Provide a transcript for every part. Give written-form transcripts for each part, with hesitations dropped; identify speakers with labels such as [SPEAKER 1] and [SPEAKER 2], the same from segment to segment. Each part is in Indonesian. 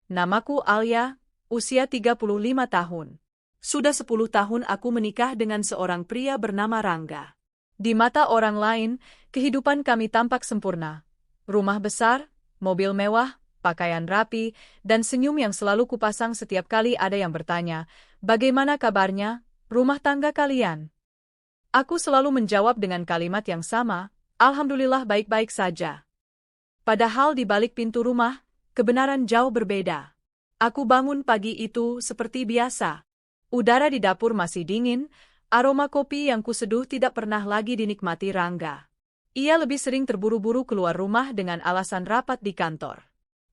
[SPEAKER 1] Namaku Alia, usia 35 tahun. Sudah 10 tahun aku menikah dengan seorang pria bernama Rangga. Di mata orang lain, kehidupan kami tampak sempurna. Rumah besar, mobil mewah, pakaian rapi, dan senyum yang selalu kupasang setiap kali ada yang bertanya, "Bagaimana kabarnya, rumah tangga kalian?" Aku selalu menjawab dengan kalimat yang sama, "Alhamdulillah baik-baik saja." Padahal di balik pintu rumah, kebenaran jauh berbeda. Aku bangun pagi itu seperti biasa. Udara di dapur masih dingin, aroma kopi yang kuseduh tidak pernah lagi dinikmati Rangga. Ia lebih sering terburu-buru keluar rumah dengan alasan rapat di kantor.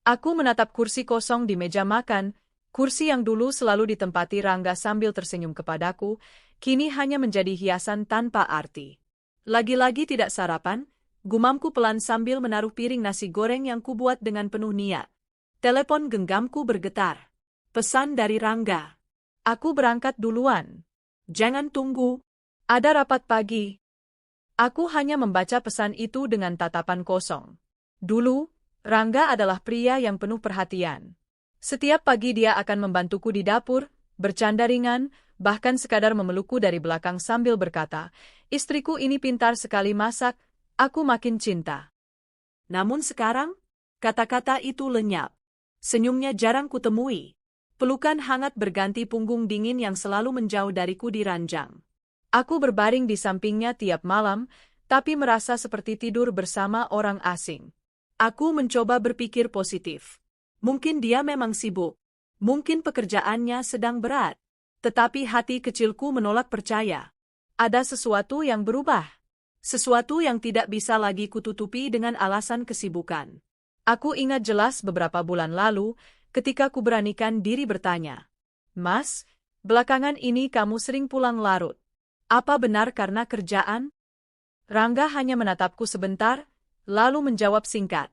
[SPEAKER 1] Aku menatap kursi kosong di meja makan, kursi yang dulu selalu ditempati Rangga sambil tersenyum kepadaku, kini hanya menjadi hiasan tanpa arti. Lagi-lagi tidak sarapan? Gumamku pelan sambil menaruh piring nasi goreng yang kubuat dengan penuh niat. Telepon genggamku bergetar. Pesan dari Rangga. Aku berangkat duluan. Jangan tunggu. Ada rapat pagi. Aku hanya membaca pesan itu dengan tatapan kosong. Dulu, Rangga adalah pria yang penuh perhatian. Setiap pagi dia akan membantuku di dapur, bercanda ringan, bahkan sekadar memelukku dari belakang sambil berkata, "Istriku ini pintar sekali masak, aku makin cinta." Namun sekarang, kata-kata itu lenyap. Senyumnya jarang kutemui. Pelukan hangat berganti punggung dingin yang selalu menjauh dariku di ranjang. Aku berbaring di sampingnya tiap malam, tapi merasa seperti tidur bersama orang asing. Aku mencoba berpikir positif. Mungkin dia memang sibuk. Mungkin pekerjaannya sedang berat. Tetapi hati kecilku menolak percaya. Ada sesuatu yang berubah. Sesuatu yang tidak bisa lagi kututupi dengan alasan kesibukan. Aku ingat jelas beberapa bulan lalu, ketika kuberanikan diri bertanya, "Mas, belakangan ini kamu sering pulang larut. Apa benar karena kerjaan?" Rangga hanya menatapku sebentar, lalu menjawab singkat,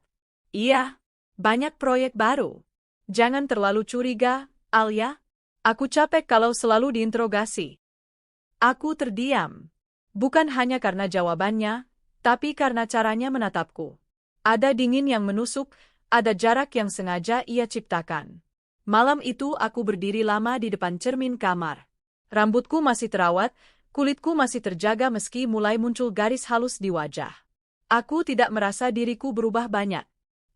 [SPEAKER 1] "Iya, banyak proyek baru. Jangan terlalu curiga, Alia. Aku capek kalau selalu diinterogasi." Aku terdiam. Bukan hanya karena jawabannya, tapi karena caranya menatapku. Ada dingin yang menusuk, ada jarak yang sengaja ia ciptakan. Malam itu aku berdiri lama di depan cermin kamar. Rambutku masih terawat, kulitku masih terjaga meski mulai muncul garis halus di wajah. Aku tidak merasa diriku berubah banyak.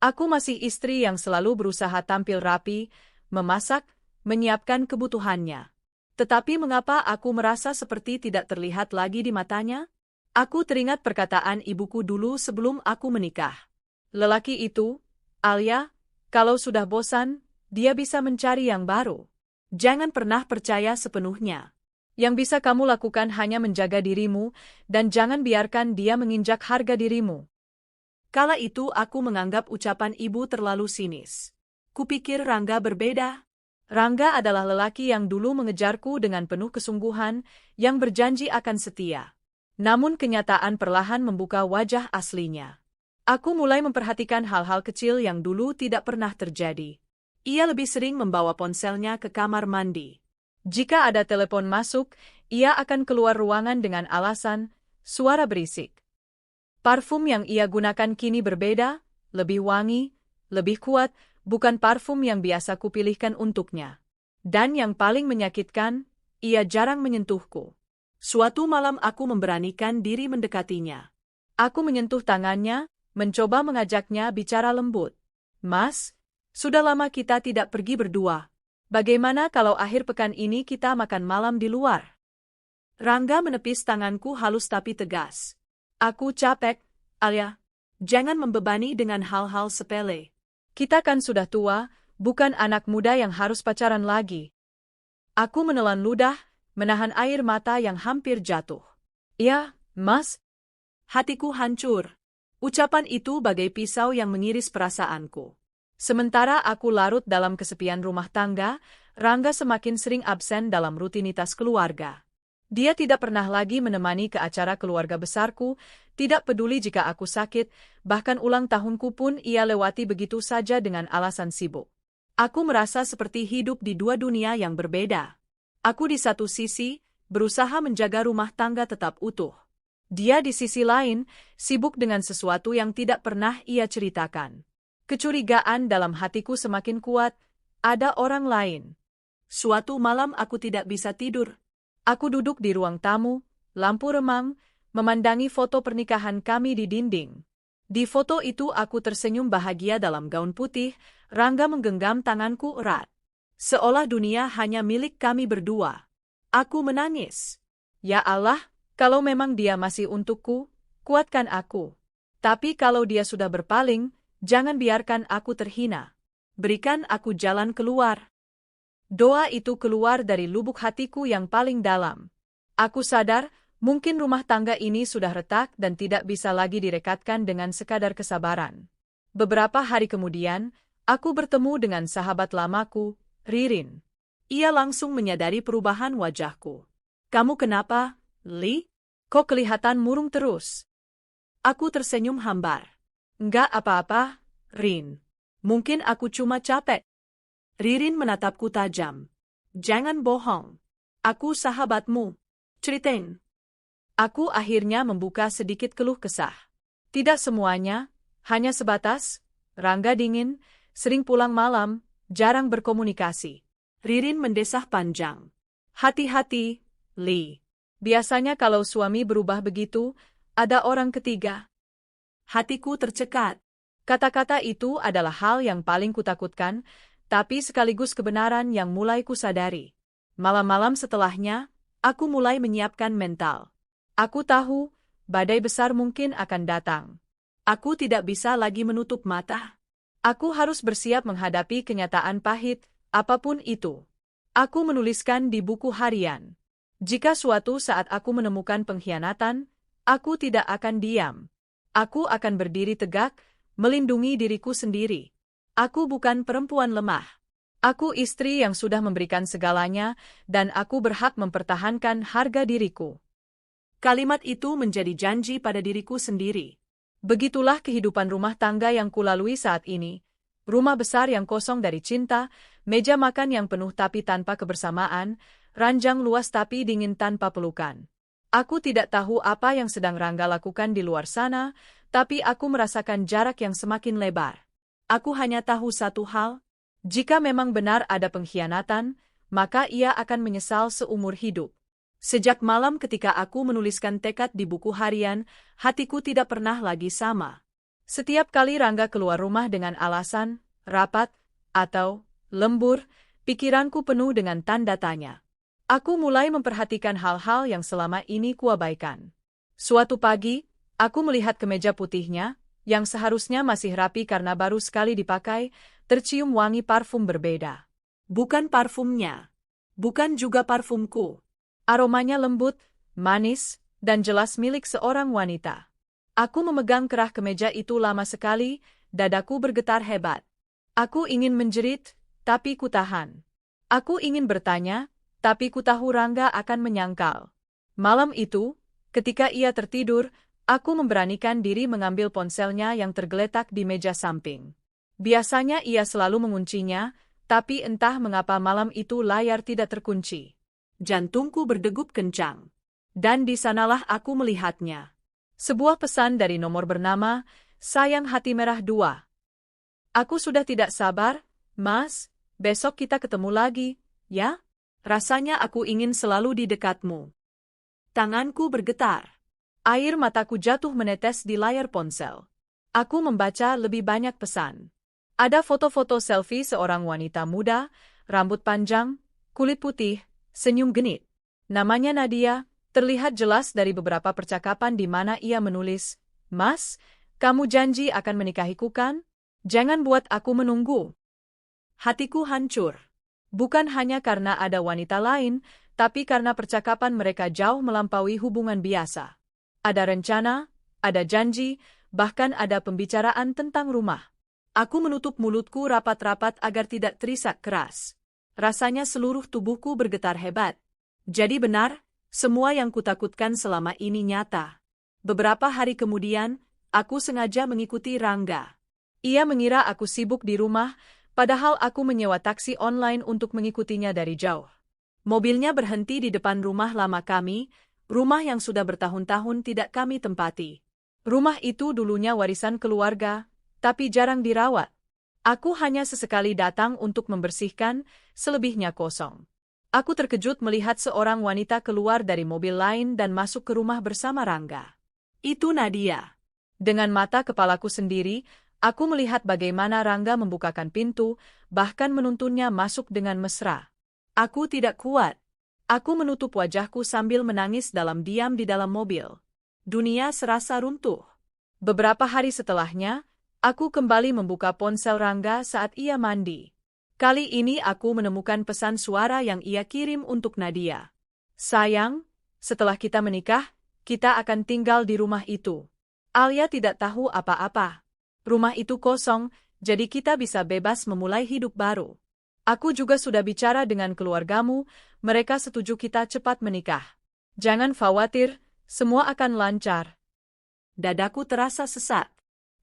[SPEAKER 1] Aku masih istri yang selalu berusaha tampil rapi, memasak, menyiapkan kebutuhannya. Tetapi mengapa aku merasa seperti tidak terlihat lagi di matanya? Aku teringat perkataan ibuku dulu sebelum aku menikah. Lelaki itu, Alia, kalau sudah bosan, dia bisa mencari yang baru. Jangan pernah percaya sepenuhnya. Yang bisa kamu lakukan hanya menjaga dirimu, dan jangan biarkan dia menginjak harga dirimu. Kala itu aku menganggap ucapan ibu terlalu sinis. Kupikir Rangga berbeda. Rangga adalah lelaki yang dulu mengejarku dengan penuh kesungguhan, yang berjanji akan setia. Namun kenyataan perlahan membuka wajah aslinya. Aku mulai memperhatikan hal-hal kecil yang dulu tidak pernah terjadi. Ia lebih sering membawa ponselnya ke kamar mandi. Jika ada telepon masuk, ia akan keluar ruangan dengan alasan, suara berisik. Parfum yang ia gunakan kini berbeda, lebih wangi, lebih kuat, bukan parfum yang biasa kupilihkan untuknya. Dan yang paling menyakitkan, ia jarang menyentuhku. Suatu malam aku memberanikan diri mendekatinya. Aku menyentuh tangannya, mencoba mengajaknya bicara lembut. "Mas, sudah lama kita tidak pergi berdua. Bagaimana kalau akhir pekan ini kita makan malam di luar?" Rangga menepis tanganku halus tapi tegas. "Aku capek, Alia. Jangan membebani dengan hal-hal sepele. Kita kan sudah tua, bukan anak muda yang harus pacaran lagi." Aku menelan ludah, menahan air mata yang hampir jatuh. "Ya, Mas." Hatiku hancur. Ucapan itu bagai pisau yang mengiris perasaanku. Sementara aku larut dalam kesepian rumah tangga, Rangga semakin sering absen dalam rutinitas keluarga. Dia tidak pernah lagi menemani ke acara keluarga besarku, tidak peduli jika aku sakit, bahkan ulang tahunku pun ia lewati begitu saja dengan alasan sibuk. Aku merasa seperti hidup di dua dunia yang berbeda. Aku di satu sisi, berusaha menjaga rumah tangga tetap utuh. Dia di sisi lain, sibuk dengan sesuatu yang tidak pernah ia ceritakan. Kecurigaan dalam hatiku semakin kuat, Ada orang lain. Suatu malam aku tidak bisa tidur. Aku duduk di ruang tamu, lampu remang, memandangi foto pernikahan kami di dinding. Di foto itu aku tersenyum bahagia dalam gaun putih, Rangga menggenggam tanganku erat. Seolah dunia hanya milik kami berdua. Aku menangis. Ya Allah, kalau memang dia masih untukku, kuatkan aku. Tapi kalau dia sudah berpaling, jangan biarkan aku terhina. Berikan aku jalan keluar. Doa itu keluar dari lubuk hatiku yang paling dalam. Aku sadar, mungkin rumah tangga ini sudah retak dan tidak bisa lagi direkatkan dengan sekadar kesabaran. Beberapa hari kemudian, aku bertemu dengan sahabat lamaku, Ririn. Ia langsung menyadari perubahan wajahku. Kamu kenapa, Li? Kok kelihatan murung terus? Aku tersenyum hambar. Enggak apa-apa, Rin. Mungkin aku cuma capek. Ririn menatapku tajam. Jangan bohong. Aku sahabatmu. Ceritain. Aku akhirnya membuka sedikit keluh kesah. Tidak semuanya, hanya sebatas, Rangga dingin, sering pulang malam, jarang berkomunikasi. Ririn mendesah panjang. Hati-hati, Li. Biasanya kalau suami berubah begitu, ada orang ketiga. Hatiku tercekat. Kata-kata itu adalah hal yang paling kutakutkan, tapi sekaligus kebenaran yang mulai kusadari. Malam-malam setelahnya, aku mulai menyiapkan mental. Aku tahu, badai besar mungkin akan datang. Aku tidak bisa lagi menutup mata. Aku harus bersiap menghadapi kenyataan pahit, apapun itu. Aku menuliskan di buku harian. Jika suatu saat aku menemukan pengkhianatan, aku tidak akan diam. Aku akan berdiri tegak, melindungi diriku sendiri. Aku bukan perempuan lemah. Aku istri yang sudah memberikan segalanya, dan aku berhak mempertahankan harga diriku. Kalimat itu menjadi janji pada diriku sendiri. Begitulah kehidupan rumah tangga yang kulalui saat ini. Rumah besar yang kosong dari cinta, meja makan yang penuh tapi tanpa kebersamaan, ranjang luas tapi dingin tanpa pelukan. Aku tidak tahu apa yang sedang Rangga lakukan di luar sana, tapi aku merasakan jarak yang semakin lebar. Aku hanya tahu satu hal, jika memang benar ada pengkhianatan, maka ia akan menyesal seumur hidup. Sejak malam ketika aku menuliskan tekad di buku harian, hatiku tidak pernah lagi sama. Setiap kali Rangga keluar rumah dengan alasan, rapat, atau lembur, pikiranku penuh dengan tanda tanya. Aku mulai memperhatikan hal-hal yang selama ini kuabaikan. Suatu pagi, aku melihat kemeja putihnya, yang seharusnya masih rapi karena baru sekali dipakai, tercium wangi parfum berbeda. Bukan parfumnya. Bukan juga parfumku. Aromanya lembut, manis, dan jelas milik seorang wanita. Aku memegang kerah kemeja itu lama sekali, dadaku bergetar hebat. Aku ingin menjerit, tapi kutahan. Aku ingin bertanya, tapi kutahu Rangga akan menyangkal. Malam itu, ketika ia tertidur, aku memberanikan diri mengambil ponselnya yang tergeletak di meja samping. Biasanya ia selalu menguncinya, tapi entah mengapa malam itu layar tidak terkunci. Jantungku berdegup kencang. Dan di sanalah aku melihatnya. Sebuah pesan dari nomor bernama, Sayang Hati Merah 2. Aku sudah tidak sabar, Mas, besok kita ketemu lagi, ya? Rasanya aku ingin selalu di dekatmu. Tanganku bergetar. Air mataku jatuh menetes di layar ponsel. Aku membaca lebih banyak pesan. Ada foto-foto selfie seorang wanita muda, rambut panjang, kulit putih, senyum genit. Namanya Nadia, terlihat jelas dari beberapa percakapan di mana ia menulis, Mas, kamu janji akan menikahiku kan? Jangan buat aku menunggu. Hatiku hancur. Bukan hanya karena ada wanita lain, tapi karena percakapan mereka jauh melampaui hubungan biasa. Ada rencana, ada janji, bahkan ada pembicaraan tentang rumah. Aku menutup mulutku rapat-rapat agar tidak terisak keras. Rasanya seluruh tubuhku bergetar hebat. Jadi benar, semua yang kutakutkan selama ini nyata. Beberapa hari kemudian, aku sengaja mengikuti Rangga. Ia mengira aku sibuk di rumah, padahal aku menyewa taksi online untuk mengikutinya dari jauh. Mobilnya berhenti di depan rumah lama kami, rumah yang sudah bertahun-tahun tidak kami tempati. Rumah itu dulunya warisan keluarga, tapi jarang dirawat. Aku hanya sesekali datang untuk membersihkan, selebihnya kosong. Aku terkejut melihat seorang wanita keluar dari mobil lain dan masuk ke rumah bersama Rangga. Itu Nadia. Dengan mata kepalaku sendiri, aku melihat bagaimana Rangga membukakan pintu, bahkan menuntunnya masuk dengan mesra. Aku tidak kuat. Aku menutup wajahku sambil menangis dalam diam di dalam mobil. Dunia serasa runtuh. Beberapa hari setelahnya, aku kembali membuka ponsel Rangga saat ia mandi. Kali ini aku menemukan pesan suara yang ia kirim untuk Nadia. Sayang, setelah kita menikah, kita akan tinggal di rumah itu. Alia tidak tahu apa-apa. Rumah itu kosong, jadi kita bisa bebas memulai hidup baru. Aku juga sudah bicara dengan keluargamu, mereka setuju kita cepat menikah. Jangan khawatir, semua akan lancar. Dadaku terasa sesak.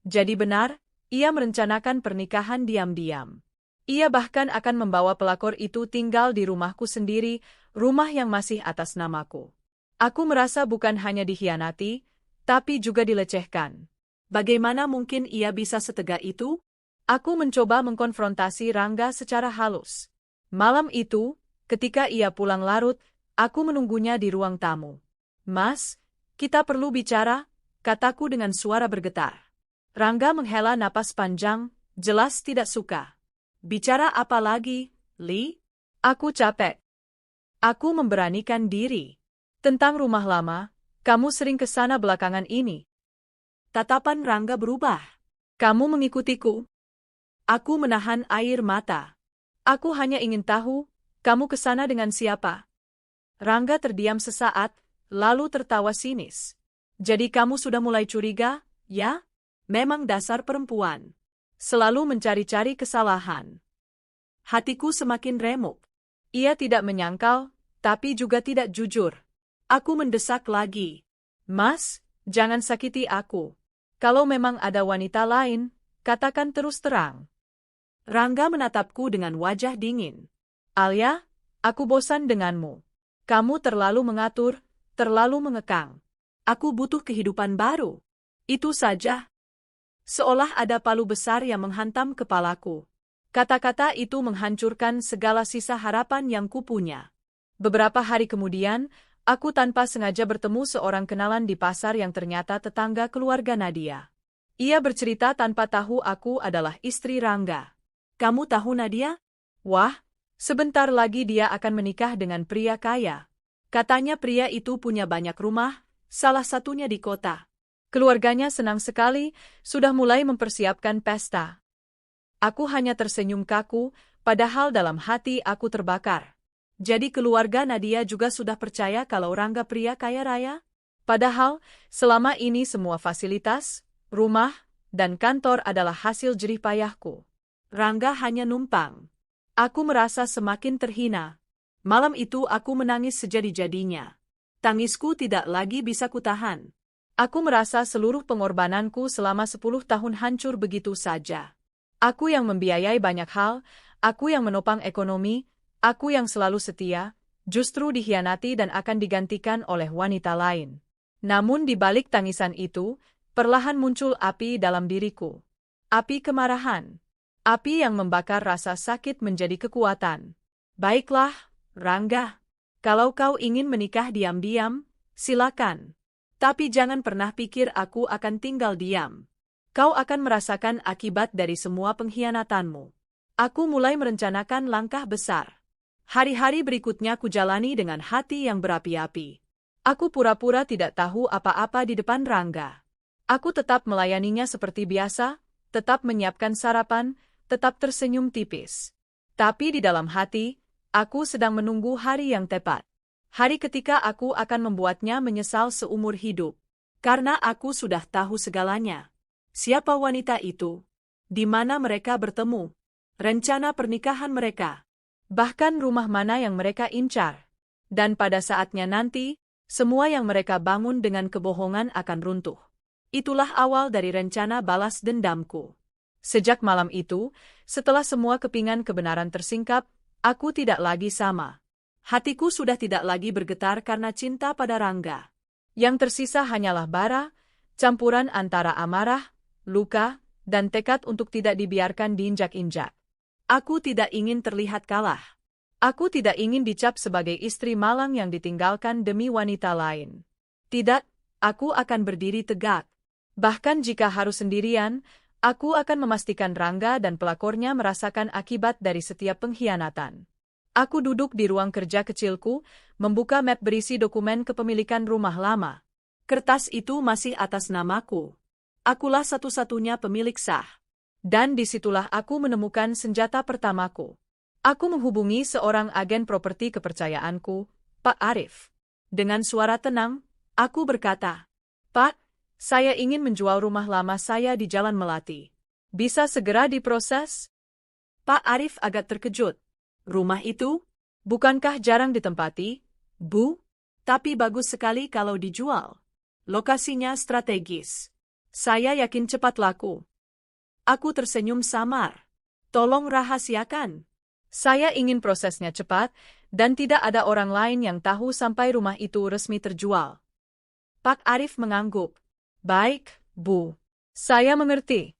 [SPEAKER 1] Jadi benar, ia merencanakan pernikahan diam-diam. Ia bahkan akan membawa pelakor itu tinggal di rumahku sendiri, rumah yang masih atas namaku. Aku merasa bukan hanya dikhianati, tapi juga dilecehkan. Bagaimana mungkin ia bisa setega itu? Aku mencoba mengkonfrontasi Rangga secara halus. Malam itu, ketika ia pulang larut, aku menunggunya di ruang tamu. Mas, kita perlu bicara, kataku dengan suara bergetar. Rangga menghela napas panjang, jelas tidak suka. Bicara apa lagi, Li? Aku capek. Aku memberanikan diri. Tentang rumah lama, kamu sering ke sana belakangan ini. Tatapan Rangga berubah. Kamu mengikutiku? Aku menahan air mata. Aku hanya ingin tahu, kamu ke sana dengan siapa? Rangga terdiam sesaat, lalu tertawa sinis. Jadi kamu sudah mulai curiga, ya? Memang dasar perempuan. Selalu mencari-cari kesalahan. Hatiku semakin remuk. Ia tidak menyangkal, tapi juga tidak jujur. Aku mendesak lagi. Mas, jangan sakiti aku. Kalau memang ada wanita lain, katakan terus terang. Rangga menatapku dengan wajah dingin. Alia, aku bosan denganmu. Kamu terlalu mengatur, terlalu mengekang. Aku butuh kehidupan baru. Itu saja. Seolah ada palu besar yang menghantam kepalaku. Kata-kata itu menghancurkan segala sisa harapan yang kupunya. Beberapa hari kemudian, aku tanpa sengaja bertemu seorang kenalan di pasar yang ternyata tetangga keluarga Nadia. Ia bercerita tanpa tahu aku adalah istri Rangga. Kamu tahu Nadia? Wah, sebentar lagi dia akan menikah dengan pria kaya. Katanya pria itu punya banyak rumah, salah satunya di kota. Keluarganya senang sekali, sudah mulai mempersiapkan pesta. Aku hanya tersenyum kaku, padahal dalam hati aku terbakar. Jadi keluarga Nadia juga sudah percaya kalau Rangga pria kaya raya? Padahal, selama ini semua fasilitas, rumah, dan kantor adalah hasil jerih payahku. Rangga hanya numpang. Aku merasa semakin terhina. Malam itu aku menangis sejadi-jadinya. Tangisku tidak lagi bisa kutahan. Aku merasa seluruh pengorbananku selama 10 tahun hancur begitu saja. Aku yang membiayai banyak hal, aku yang menopang ekonomi, aku yang selalu setia, justru dikhianati dan akan digantikan oleh wanita lain. Namun di balik tangisan itu, perlahan muncul api dalam diriku. Api kemarahan. Api yang membakar rasa sakit menjadi kekuatan. Baiklah, Rangga. Kalau kau ingin menikah diam-diam, silakan. Tapi jangan pernah pikir aku akan tinggal diam. Kau akan merasakan akibat dari semua pengkhianatanmu. Aku mulai merencanakan langkah besar. Hari-hari berikutnya kujalani dengan hati yang berapi-api. Aku pura-pura tidak tahu apa-apa di depan Rangga. Aku tetap melayaninya seperti biasa, tetap menyiapkan sarapan, tetap tersenyum tipis. Tapi di dalam hati, aku sedang menunggu hari yang tepat. Hari ketika aku akan membuatnya menyesal seumur hidup. Karena aku sudah tahu segalanya. Siapa wanita itu? Di mana mereka bertemu? Rencana pernikahan mereka. Bahkan rumah mana yang mereka incar. Dan pada saatnya nanti, semua yang mereka bangun dengan kebohongan akan runtuh. Itulah awal dari rencana balas dendamku. Sejak malam itu, setelah semua kepingan kebenaran tersingkap, aku tidak lagi sama. Hatiku sudah tidak lagi bergetar karena cinta pada Rangga. Yang tersisa hanyalah bara, campuran antara amarah, luka, dan tekad untuk tidak dibiarkan diinjak-injak. Aku tidak ingin terlihat kalah. Aku tidak ingin dicap sebagai istri malang yang ditinggalkan demi wanita lain. Tidak, aku akan berdiri tegak. Bahkan jika harus sendirian, aku akan memastikan Rangga dan pelakornya merasakan akibat dari setiap pengkhianatan. Aku duduk di ruang kerja kecilku, membuka map berisi dokumen kepemilikan rumah lama. Kertas itu masih atas namaku. Akulah satu-satunya pemilik sah. Dan disitulah aku menemukan senjata pertamaku. Aku menghubungi seorang agen properti kepercayaanku, Pak Arif. Dengan suara tenang, aku berkata, "Pak, saya ingin menjual rumah lama saya di Jalan Melati. Bisa segera diproses?" Pak Arif agak terkejut. "Rumah itu? Bukankah jarang ditempati, Bu? Tapi bagus sekali kalau dijual. Lokasinya strategis. Saya yakin cepat laku." Aku tersenyum samar. "Tolong rahasiakan. Saya ingin prosesnya cepat, dan tidak ada orang lain yang tahu sampai rumah itu resmi terjual." Pak Arif mengangguk. "Baik, Bu. Saya mengerti.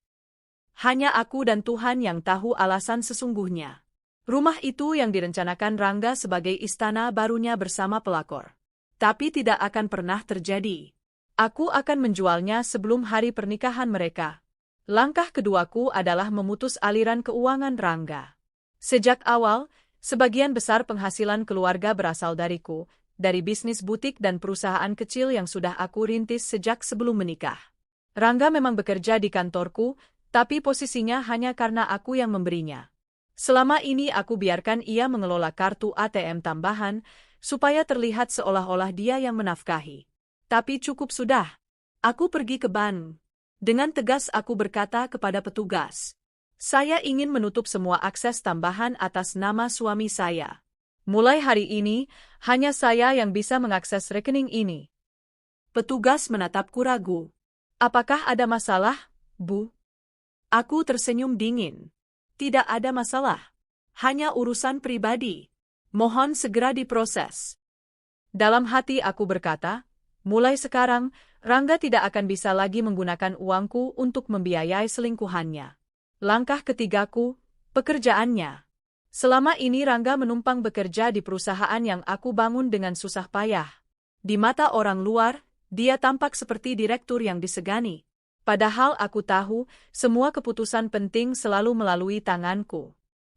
[SPEAKER 1] Hanya aku dan Tuhan yang tahu alasan sesungguhnya. Rumah itu yang direncanakan Rangga sebagai istana barunya bersama pelakor. Tapi tidak akan pernah terjadi. Aku akan menjualnya sebelum hari pernikahan mereka. Langkah keduaku adalah memutus aliran keuangan Rangga. Sejak awal, sebagian besar penghasilan keluarga berasal dariku, dari bisnis butik dan perusahaan kecil yang sudah aku rintis sejak sebelum menikah. Rangga memang bekerja di kantorku, tapi posisinya hanya karena aku yang memberinya. Selama ini aku biarkan ia mengelola kartu ATM tambahan, supaya terlihat seolah-olah dia yang menafkahi. Tapi cukup sudah. Aku pergi ke bank. Dengan tegas aku berkata kepada petugas, "Saya ingin menutup semua akses tambahan atas nama suami saya. Mulai hari ini, hanya saya yang bisa mengakses rekening ini." Petugas menatapku ragu. "Apakah ada masalah, Bu?" Aku tersenyum dingin. "Tidak ada masalah. Hanya urusan pribadi. Mohon segera diproses." Dalam hati aku berkata, mulai sekarang, Rangga tidak akan bisa lagi menggunakan uangku untuk membiayai selingkuhannya. Langkah ketigaku, pekerjaannya. Selama ini Rangga menumpang bekerja di perusahaan yang aku bangun dengan susah payah. Di mata orang luar, dia tampak seperti direktur yang disegani. Padahal aku tahu, semua keputusan penting selalu melalui tanganku.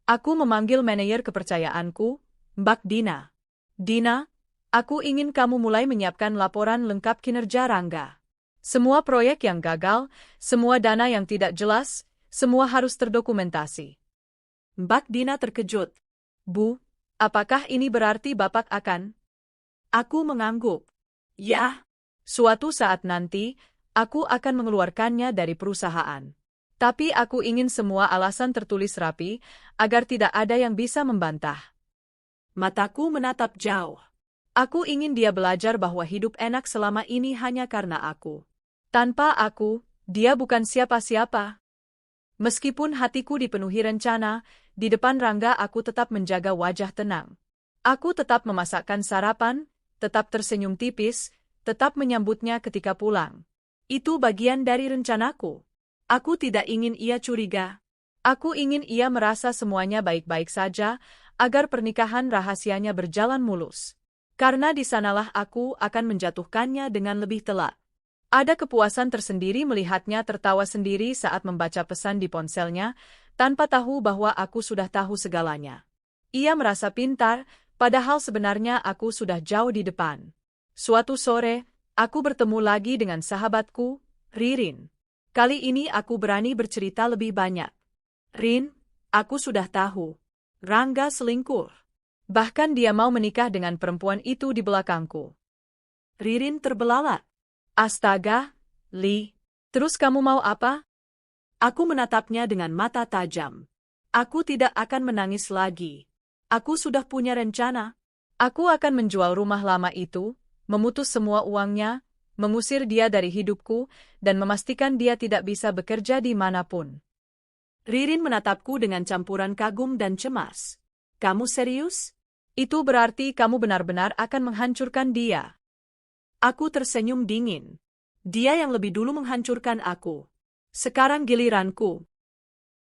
[SPEAKER 1] Aku memanggil manajer kepercayaanku, Mbak Dina. "Dina, aku ingin kamu mulai menyiapkan laporan lengkap kinerja Rangga. Semua proyek yang gagal, semua dana yang tidak jelas, semua harus terdokumentasi." Mbak Dina terkejut. "Bu, apakah ini berarti Bapak akan?" Aku mengangguk. "Ya, suatu saat nanti, aku akan mengeluarkannya dari perusahaan. Tapi aku ingin semua alasan tertulis rapi, agar tidak ada yang bisa membantah." Mataku menatap jauh. Aku ingin dia belajar bahwa hidup enak selama ini hanya karena aku. Tanpa aku, dia bukan siapa-siapa. Meskipun hatiku dipenuhi rencana, di depan Rangga aku tetap menjaga wajah tenang. Aku tetap memasakkan sarapan, tetap tersenyum tipis, tetap menyambutnya ketika pulang. Itu bagian dari rencanaku. Aku tidak ingin ia curiga. Aku ingin ia merasa semuanya baik-baik saja, agar pernikahan rahasianya berjalan mulus. Karena di sanalah aku akan menjatuhkannya dengan lebih telak. Ada kepuasan tersendiri melihatnya tertawa sendiri saat membaca pesan di ponselnya, tanpa tahu bahwa aku sudah tahu segalanya. Ia merasa pintar, padahal sebenarnya aku sudah jauh di depan. Suatu sore, aku bertemu lagi dengan sahabatku, Ririn. Kali ini aku berani bercerita lebih banyak. "Rin, aku sudah tahu. Rangga selingkuh. Bahkan dia mau menikah dengan perempuan itu di belakangku." Ririn terbelalak. "Astaga, Li. Terus kamu mau apa?" Aku menatapnya dengan mata tajam. Aku tidak akan menangis lagi. Aku sudah punya rencana. Aku akan menjual rumah lama itu, memutus semua uangnya, mengusir dia dari hidupku, dan memastikan dia tidak bisa bekerja di manapun. Ririn menatapku dengan campuran kagum dan cemas. "Kamu serius? Itu berarti kamu benar-benar akan menghancurkan dia." Aku tersenyum dingin. Dia yang lebih dulu menghancurkan aku. Sekarang giliranku.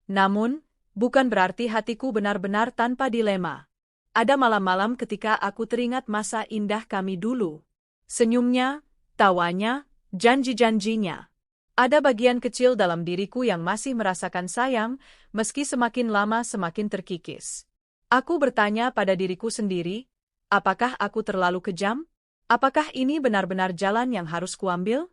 [SPEAKER 1] Namun, bukan berarti hatiku benar-benar tanpa dilema. Ada malam-malam ketika aku teringat masa indah kami dulu. Senyumnya, tawanya, janji-janjinya. Ada bagian kecil dalam diriku yang masih merasakan sayang, meski semakin lama semakin terkikis. Aku bertanya pada diriku sendiri, apakah aku terlalu kejam? Apakah ini benar-benar jalan yang harus kuambil?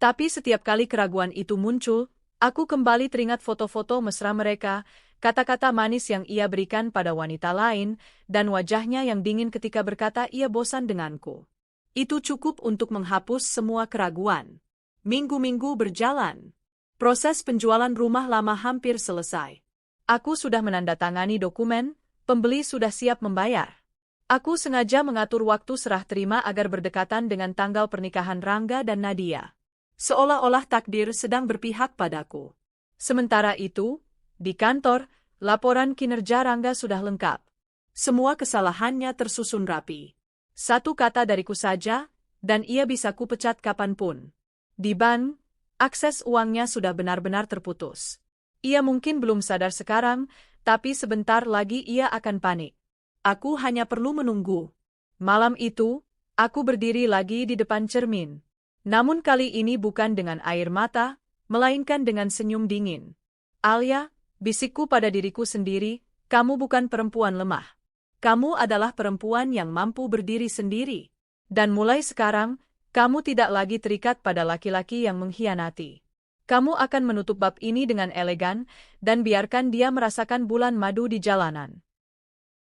[SPEAKER 1] Tapi setiap kali keraguan itu muncul, aku kembali teringat foto-foto mesra mereka, kata-kata manis yang ia berikan pada wanita lain, dan wajahnya yang dingin ketika berkata ia bosan denganku. Itu cukup untuk menghapus semua keraguan. Minggu-minggu berjalan. Proses penjualan rumah lama hampir selesai. Aku sudah menandatangani dokumen, pembeli sudah siap membayar. Aku sengaja mengatur waktu serah terima agar berdekatan dengan tanggal pernikahan Rangga dan Nadia. Seolah-olah takdir sedang berpihak padaku. Sementara itu, di kantor, laporan kinerja Rangga sudah lengkap. Semua kesalahannya tersusun rapi. Satu kata dariku saja, dan ia bisa kupecat kapanpun. Di bank, akses uangnya sudah benar-benar terputus. Ia mungkin belum sadar sekarang, tapi sebentar lagi ia akan panik. Aku hanya perlu menunggu. Malam itu, aku berdiri lagi di depan cermin. Namun kali ini bukan dengan air mata, melainkan dengan senyum dingin. Alia, bisikku pada diriku sendiri, kamu bukan perempuan lemah. Kamu adalah perempuan yang mampu berdiri sendiri. Dan mulai sekarang, kamu tidak lagi terikat pada laki-laki yang mengkhianati. Kamu akan menutup bab ini dengan elegan, dan biarkan dia merasakan bulan madu di jalanan.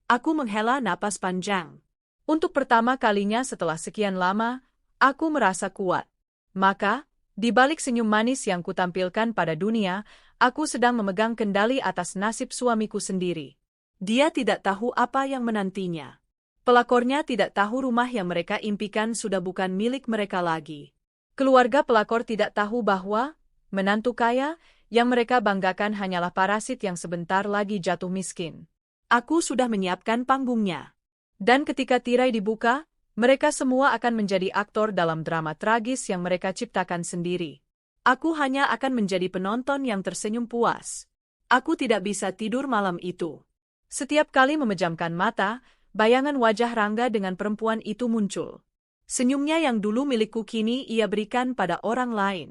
[SPEAKER 1] Aku menghela napas panjang. Untuk pertama kalinya setelah sekian lama, aku merasa kuat. Maka, di balik senyum manis yang kutampilkan pada dunia, aku sedang memegang kendali atas nasib suamiku sendiri. Dia tidak tahu apa yang menantinya. Pelakornya tidak tahu rumah yang mereka impikan sudah bukan milik mereka lagi. Keluarga pelakor tidak tahu bahwa menantu kaya yang mereka banggakan hanyalah parasit yang sebentar lagi jatuh miskin. Aku sudah menyiapkan panggungnya. Dan ketika tirai dibuka, mereka semua akan menjadi aktor dalam drama tragis yang mereka ciptakan sendiri. Aku hanya akan menjadi penonton yang tersenyum puas. Aku tidak bisa tidur malam itu. Setiap kali memejamkan mata, bayangan wajah Rangga dengan perempuan itu muncul. Senyumnya yang dulu milikku kini ia berikan pada orang lain.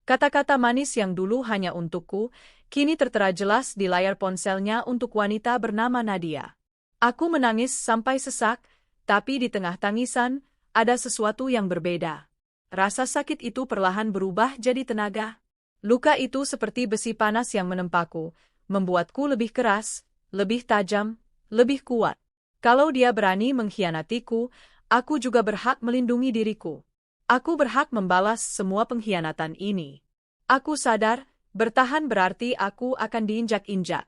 [SPEAKER 1] Kata-kata manis yang dulu hanya untukku, kini tertera jelas di layar ponselnya untuk wanita bernama Nadia. Aku menangis sampai sesak, tapi di tengah tangisan, ada sesuatu yang berbeda. Rasa sakit itu perlahan berubah jadi tenaga. Luka itu seperti besi panas yang menempaku, membuatku lebih keras, lebih tajam, lebih kuat. Kalau dia berani mengkhianatiku, aku juga berhak melindungi diriku. Aku berhak membalas semua pengkhianatan ini. Aku sadar, bertahan berarti aku akan diinjak-injak.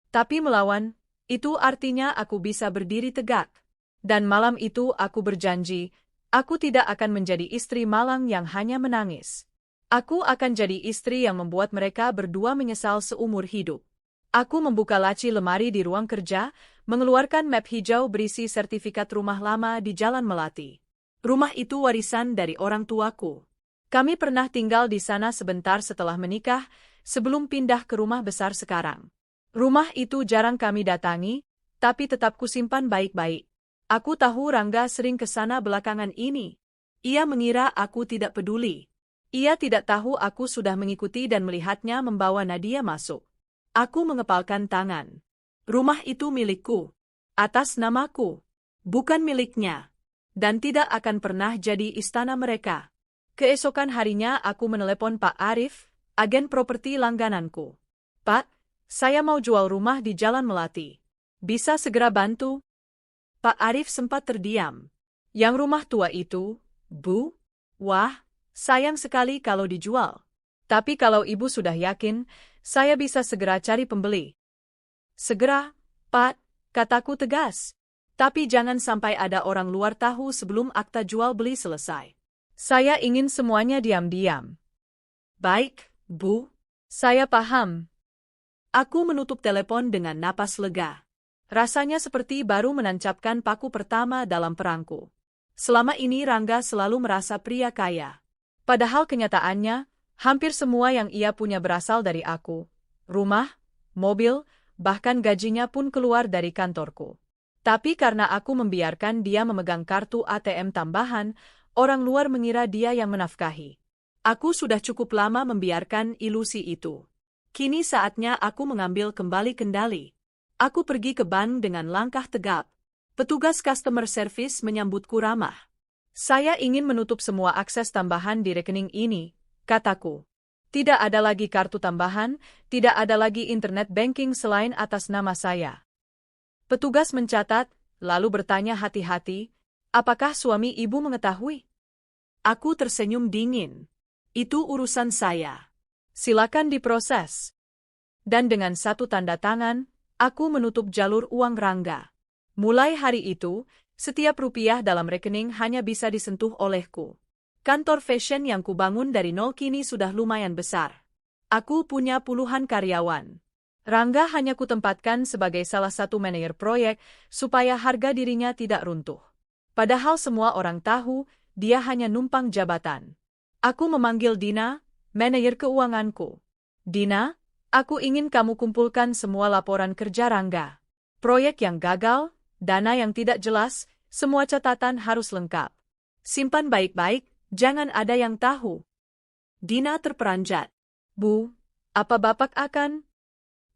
[SPEAKER 1] Tapi melawan, itu artinya aku bisa berdiri tegak. Dan malam itu aku berjanji, aku tidak akan menjadi istri malang yang hanya menangis. Aku akan jadi istri yang membuat mereka berdua menyesal seumur hidup. Aku membuka laci lemari di ruang kerja, mengeluarkan map hijau berisi sertifikat rumah lama di Jalan Melati. Rumah itu warisan dari orang tuaku. Kami pernah tinggal di sana sebentar setelah menikah, sebelum pindah ke rumah besar sekarang. Rumah itu jarang kami datangi, tapi tetap kusimpan baik-baik. Aku tahu Rangga sering ke sana belakangan ini. Ia mengira aku tidak peduli. Ia tidak tahu aku sudah mengikuti dan melihatnya membawa Nadia masuk. Aku mengepalkan tangan. Rumah itu milikku. Atas namaku. Bukan miliknya. Dan tidak akan pernah jadi istana mereka. Keesokan harinya aku menelepon Pak Arif, agen properti langgananku. Pak, saya mau jual rumah di Jalan Melati. Bisa segera bantu? Pak Arif sempat terdiam. Yang rumah tua itu, Bu? Wah, sayang sekali kalau dijual. Tapi kalau Ibu sudah yakin, saya bisa segera cari pembeli. Segera, Pak, kataku tegas. Tapi jangan sampai ada orang luar tahu sebelum akta jual beli selesai. Saya ingin semuanya diam-diam. Baik, Bu. Saya paham. Aku menutup telepon dengan napas lega. Rasanya seperti baru menancapkan paku pertama dalam perangku. Selama ini Rangga selalu merasa pria kaya. Padahal kenyataannya, Hampir semua yang ia punya berasal dari aku. Rumah, mobil, bahkan gajinya pun keluar dari kantorku. Tapi karena aku membiarkan dia memegang kartu ATM tambahan, orang luar mengira dia yang menafkahi. Aku sudah cukup lama membiarkan ilusi itu. Kini saatnya aku mengambil kembali kendali. Aku pergi ke bank dengan langkah tegap. Petugas customer service menyambutku ramah. Saya ingin menutup semua akses tambahan di rekening ini, kataku. Tidak ada lagi kartu tambahan, tidak ada lagi internet banking selain atas nama saya. Petugas mencatat, lalu bertanya hati-hati, apakah suami ibu mengetahui? Aku tersenyum dingin. Itu urusan saya. Silakan diproses. Dan dengan satu tanda tangan, aku menutup jalur uang Rangga. Mulai hari itu, setiap rupiah dalam rekening hanya bisa disentuh olehku. Kantor fashion yang kubangun dari nol kini sudah lumayan besar. Aku punya puluhan karyawan. Rangga hanya kutempatkan sebagai salah satu manajer proyek supaya harga dirinya tidak runtuh. Padahal semua orang tahu, dia hanya numpang jabatan. Aku memanggil Dina, manajer keuanganku. Dina, aku ingin kamu kumpulkan semua laporan kerja Rangga. Proyek yang gagal, dana yang tidak jelas, semua catatan harus lengkap. Simpan baik-baik, jangan ada yang tahu. Dina terperanjat. Bu, apa Bapak akan?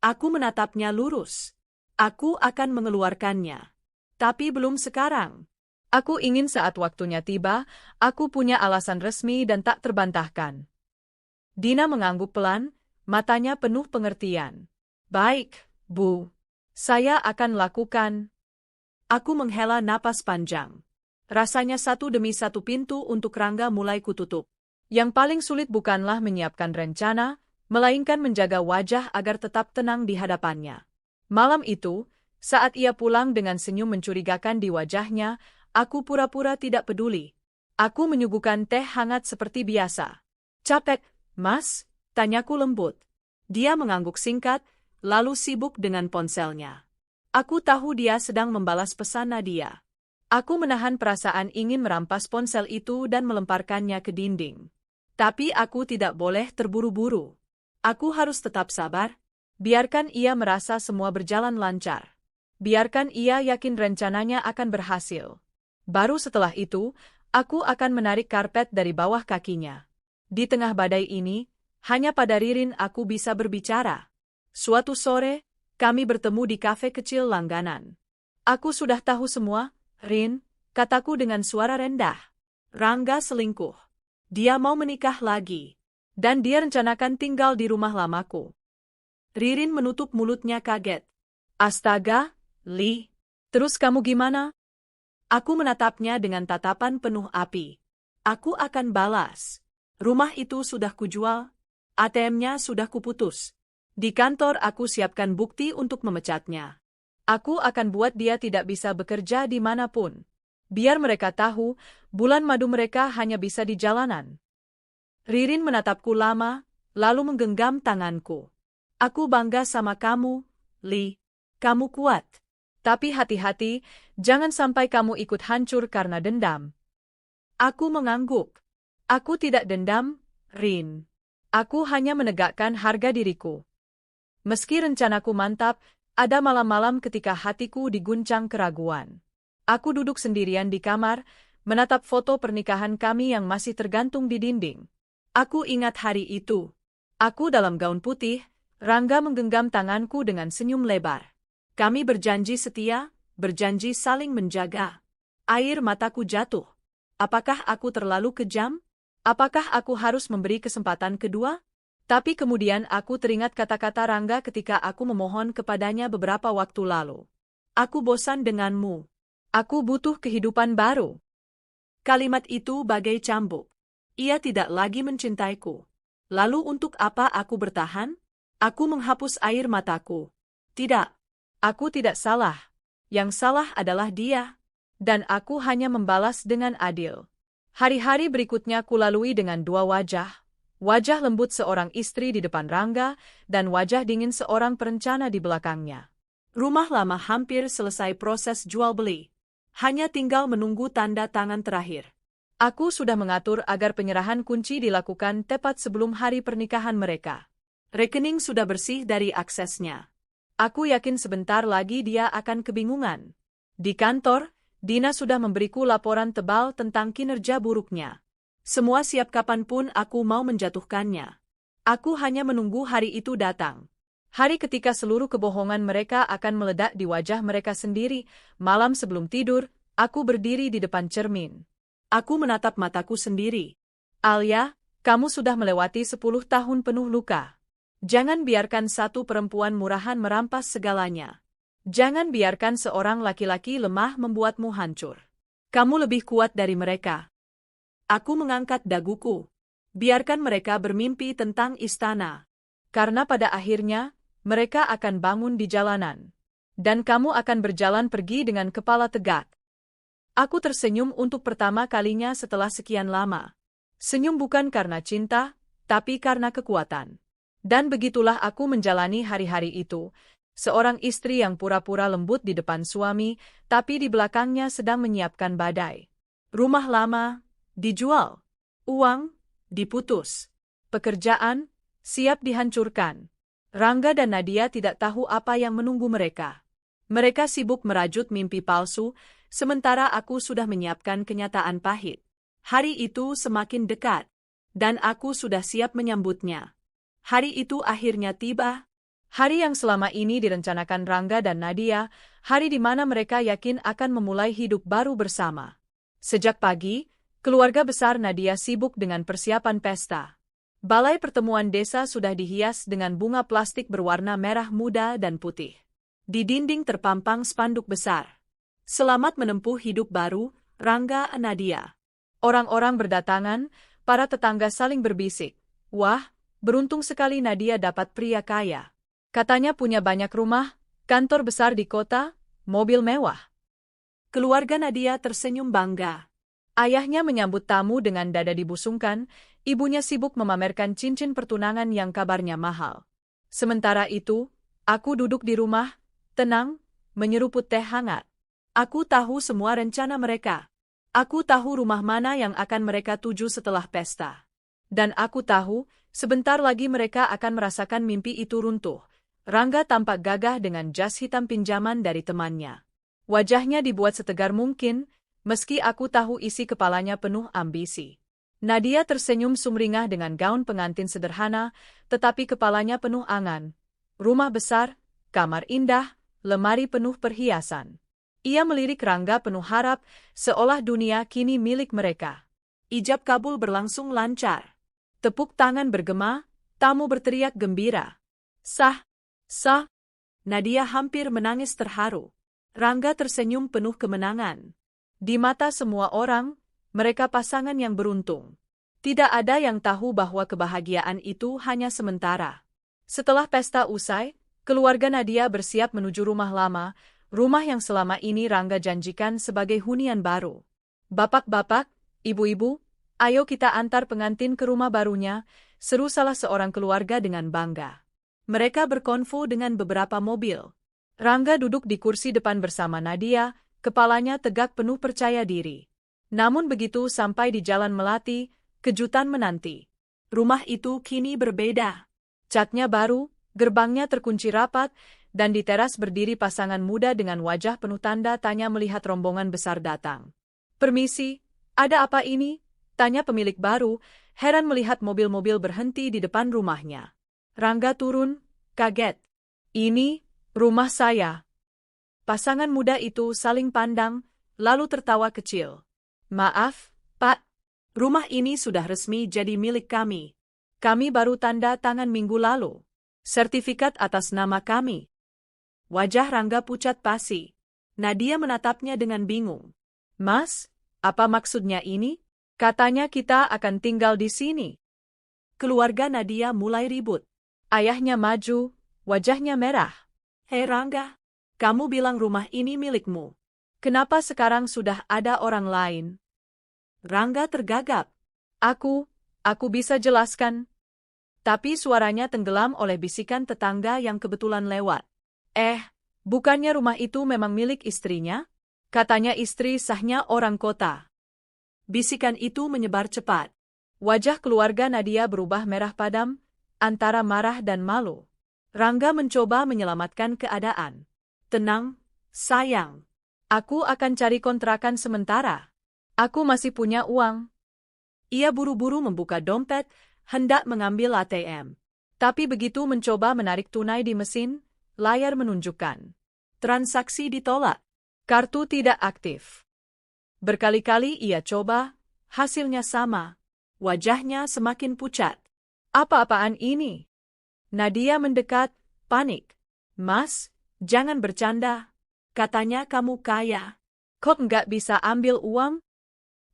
[SPEAKER 1] Aku menatapnya lurus. Aku akan mengeluarkannya. Tapi belum sekarang. Aku ingin saat waktunya tiba, aku punya alasan resmi dan tak terbantahkan. Dina mengangguk pelan, matanya penuh pengertian. Baik, Bu. Saya akan lakukan. Aku menghela napas panjang. Rasanya satu demi satu pintu untuk Rangga mulai kututup. Yang paling sulit bukanlah menyiapkan rencana, melainkan menjaga wajah agar tetap tenang di hadapannya. Malam itu, saat ia pulang dengan senyum mencurigakan di wajahnya, aku pura-pura tidak peduli. Aku menyuguhkan teh hangat seperti biasa. Capek, Mas? Tanyaku lembut. Dia mengangguk singkat, lalu sibuk dengan ponselnya. Aku tahu dia sedang membalas pesan Nadia. Aku menahan perasaan ingin merampas ponsel itu dan melemparkannya ke dinding. Tapi aku tidak boleh terburu-buru. Aku harus tetap sabar. Biarkan ia merasa semua berjalan lancar. Biarkan ia yakin rencananya akan berhasil. Baru setelah itu, aku akan menarik karpet dari bawah kakinya. Di tengah badai ini, hanya pada Ririn aku bisa berbicara. Suatu sore, kami bertemu di kafe kecil langganan. Aku sudah tahu semua, Rin, kataku dengan suara rendah. Rangga selingkuh. Dia mau menikah lagi. Dan dia rencanakan tinggal di rumah lamaku. Ririn menutup mulutnya kaget. Astaga, Li. Terus kamu gimana? Aku menatapnya dengan tatapan penuh api. Aku akan balas. Rumah itu sudah kujual. ATM-nya sudah kuputus. Di kantor aku siapkan bukti untuk memecatnya. Aku akan buat dia tidak bisa bekerja di manapun. Biar mereka tahu, bulan madu mereka hanya bisa di jalanan. Ririn menatapku lama, lalu menggenggam tanganku. Aku bangga sama kamu, Li. Kamu kuat. Tapi hati-hati, jangan sampai kamu ikut hancur karena dendam. Aku mengangguk. Aku tidak dendam, Rin. Aku hanya menegakkan harga diriku. Meski rencanaku mantap, ada malam-malam ketika hatiku diguncang keraguan. Aku duduk sendirian di kamar, menatap foto pernikahan kami yang masih tergantung di dinding. Aku ingat hari itu. Aku dalam gaun putih, Rangga menggenggam tanganku dengan senyum lebar. Kami berjanji setia, berjanji saling menjaga. Air mataku jatuh. Apakah aku terlalu kejam? Apakah aku harus memberi kesempatan kedua? Tapi kemudian aku teringat kata-kata Rangga ketika aku memohon kepadanya beberapa waktu lalu. Aku bosan denganmu. Aku butuh kehidupan baru. Kalimat itu bagai cambuk. Ia tidak lagi mencintaiku. Lalu untuk apa aku bertahan? Aku menghapus air mataku. Tidak. Aku tidak salah. Yang salah adalah dia. Dan aku hanya membalas dengan adil. Hari-hari berikutnya kulalui dengan dua wajah. Wajah lembut seorang istri di depan Rangga, dan wajah dingin seorang perencana di belakangnya. Rumah lama hampir selesai proses jual-beli. Hanya tinggal menunggu tanda tangan terakhir. Aku sudah mengatur agar penyerahan kunci dilakukan tepat sebelum hari pernikahan mereka. Rekening sudah bersih dari aksesnya. Aku yakin sebentar lagi dia akan kebingungan. Di kantor, Dina sudah memberiku laporan tebal tentang kinerja buruknya. Semua siap kapanpun aku mau menjatuhkannya. Aku hanya menunggu hari itu datang. Hari ketika seluruh kebohongan mereka akan meledak di wajah mereka sendiri. Malam sebelum tidur, aku berdiri di depan cermin. Aku menatap mataku sendiri. Alia, kamu sudah melewati 10 tahun penuh luka. Jangan biarkan satu perempuan murahan merampas segalanya. Jangan biarkan seorang laki-laki lemah membuatmu hancur. Kamu lebih kuat dari mereka. Aku mengangkat daguku. Biarkan mereka bermimpi tentang istana. Karena pada akhirnya, mereka akan bangun di jalanan. Dan kamu akan berjalan pergi dengan kepala tegak. Aku tersenyum untuk pertama kalinya setelah sekian lama. Senyum bukan karena cinta, tapi karena kekuatan. Dan begitulah aku menjalani hari-hari itu, seorang istri yang pura-pura lembut di depan suami, tapi di belakangnya sedang menyiapkan badai. Rumah lama, dijual. Uang, diputus. Pekerjaan, siap dihancurkan. Rangga dan Nadia tidak tahu apa yang menunggu mereka. Mereka sibuk merajut mimpi palsu, sementara aku sudah menyiapkan kenyataan pahit. Hari itu semakin dekat, dan aku sudah siap menyambutnya. Hari itu akhirnya tiba. Hari yang selama ini direncanakan Rangga dan Nadia, hari di mana mereka yakin akan memulai hidup baru bersama. Sejak pagi, keluarga besar Nadia sibuk dengan persiapan pesta. Balai pertemuan desa sudah dihias dengan bunga plastik berwarna merah muda dan putih. Di dinding terpampang spanduk besar. Selamat menempuh hidup baru, Rangga Nadia. Orang-orang berdatangan, para tetangga saling berbisik. Wah, beruntung sekali Nadia dapat pria kaya. Katanya punya banyak rumah, kantor besar di kota, mobil mewah. Keluarga Nadia tersenyum bangga. Ayahnya menyambut tamu dengan dada dibusungkan, ibunya sibuk memamerkan cincin pertunangan yang kabarnya mahal. Sementara itu, aku duduk di rumah, tenang, menyeruput teh hangat. Aku tahu semua rencana mereka. Aku tahu rumah mana yang akan mereka tuju setelah pesta. Dan aku tahu, sebentar lagi mereka akan merasakan mimpi itu runtuh. Rangga tampak gagah dengan jas hitam pinjaman dari temannya. Wajahnya dibuat setegar mungkin, meski aku tahu isi kepalanya penuh ambisi. Nadia tersenyum sumringah dengan gaun pengantin sederhana, tetapi kepalanya penuh angan. Rumah besar, kamar indah, lemari penuh perhiasan. Ia melirik Rangga penuh harap, seolah dunia kini milik mereka. Ijab kabul berlangsung lancar. Tepuk tangan bergema, tamu berteriak gembira. Sah, sah. Nadia hampir menangis terharu. Rangga tersenyum penuh kemenangan. Di mata semua orang, mereka pasangan yang beruntung. Tidak ada yang tahu bahwa kebahagiaan itu hanya sementara. Setelah pesta usai, keluarga Nadia bersiap menuju rumah lama, rumah yang selama ini Rangga janjikan sebagai hunian baru. Bapak-bapak, ibu-ibu, ayo kita antar pengantin ke rumah barunya, seru salah seorang keluarga dengan bangga. Mereka berkonvo dengan beberapa mobil. Rangga duduk di kursi depan bersama Nadia, kepalanya tegak penuh percaya diri. Namun begitu sampai di Jalan Melati, kejutan menanti. Rumah itu kini berbeda. Catnya baru, gerbangnya terkunci rapat, dan di teras berdiri pasangan muda dengan wajah penuh tanda tanya melihat rombongan besar datang. Permisi, ada apa ini? Tanya pemilik baru, heran melihat mobil-mobil berhenti di depan rumahnya. Rangga turun, kaget. Ini, rumah saya. Pasangan muda itu saling pandang, lalu tertawa kecil. Maaf, Pak. Rumah ini sudah resmi jadi milik kami. Kami baru tanda tangan minggu lalu. Sertifikat atas nama kami. Wajah Rangga pucat pasi. Nadia menatapnya dengan bingung. Mas, apa maksudnya ini? Katanya kita akan tinggal di sini. Keluarga Nadia mulai ribut. Ayahnya maju, wajahnya merah. Hei Rangga, kamu bilang rumah ini milikmu. Kenapa sekarang sudah ada orang lain? Rangga tergagap. Aku bisa jelaskan. Tapi suaranya tenggelam oleh bisikan tetangga yang kebetulan lewat. Bukannya rumah itu memang milik istrinya? Katanya istri sahnya orang kota. Bisikan itu menyebar cepat. Wajah keluarga Nadia berubah merah padam, antara marah dan malu. Rangga mencoba menyelamatkan keadaan. Tenang, sayang. Aku akan cari kontrakan sementara. Aku masih punya uang. Ia buru-buru membuka dompet, hendak mengambil ATM. Tapi begitu mencoba menarik tunai di mesin, layar menunjukkan transaksi ditolak. Kartu tidak aktif. Berkali-kali ia coba, hasilnya sama. Wajahnya semakin pucat. Apa-apaan ini? Nadia mendekat, panik. Mas, jangan bercanda. Katanya kamu kaya. Kok nggak bisa ambil uang?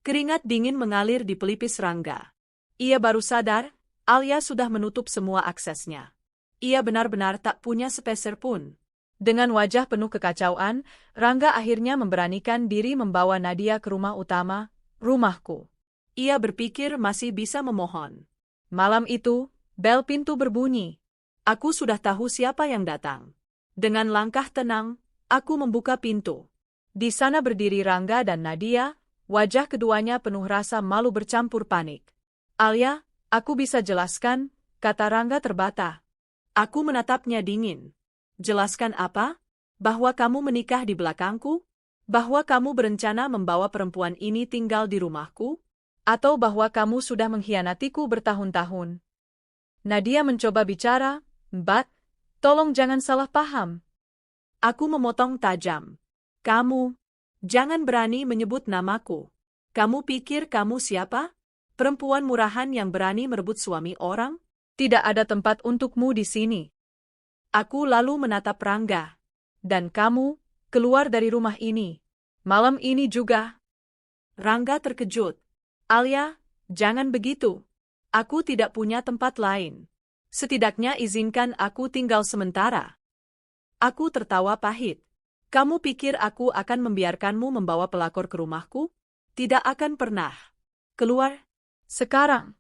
[SPEAKER 1] Keringat dingin mengalir di pelipis Rangga. Ia baru sadar, Alia sudah menutup semua aksesnya. Ia benar-benar tak punya sepeser pun. Dengan wajah penuh kekacauan, Rangga akhirnya memberanikan diri membawa Nadia ke rumah utama, rumahku. Ia berpikir masih bisa memohon. Malam itu, bel pintu berbunyi. Aku sudah tahu siapa yang datang. Dengan langkah tenang, aku membuka pintu. Di sana berdiri Rangga dan Nadia, wajah keduanya penuh rasa malu bercampur panik. Alia, aku bisa jelaskan, kata Rangga terbata. Aku menatapnya dingin. Jelaskan apa? Bahwa kamu menikah di belakangku? Bahwa kamu berencana membawa perempuan ini tinggal di rumahku? Atau bahwa kamu sudah mengkhianatiku bertahun-tahun? Nadia mencoba bicara, Mbak, tolong jangan salah paham. Aku memotong tajam. Kamu, jangan berani menyebut namaku. Kamu pikir kamu siapa? Perempuan murahan yang berani merebut suami orang? Tidak ada tempat untukmu di sini. Aku lalu menatap Rangga. Dan kamu, keluar dari rumah ini. Malam ini juga. Rangga terkejut. Alia, jangan begitu. Aku tidak punya tempat lain. Setidaknya izinkan aku tinggal sementara. Aku tertawa pahit. Kamu pikir aku akan membiarkanmu membawa pelakor ke rumahku? Tidak akan pernah. Keluar. Sekarang.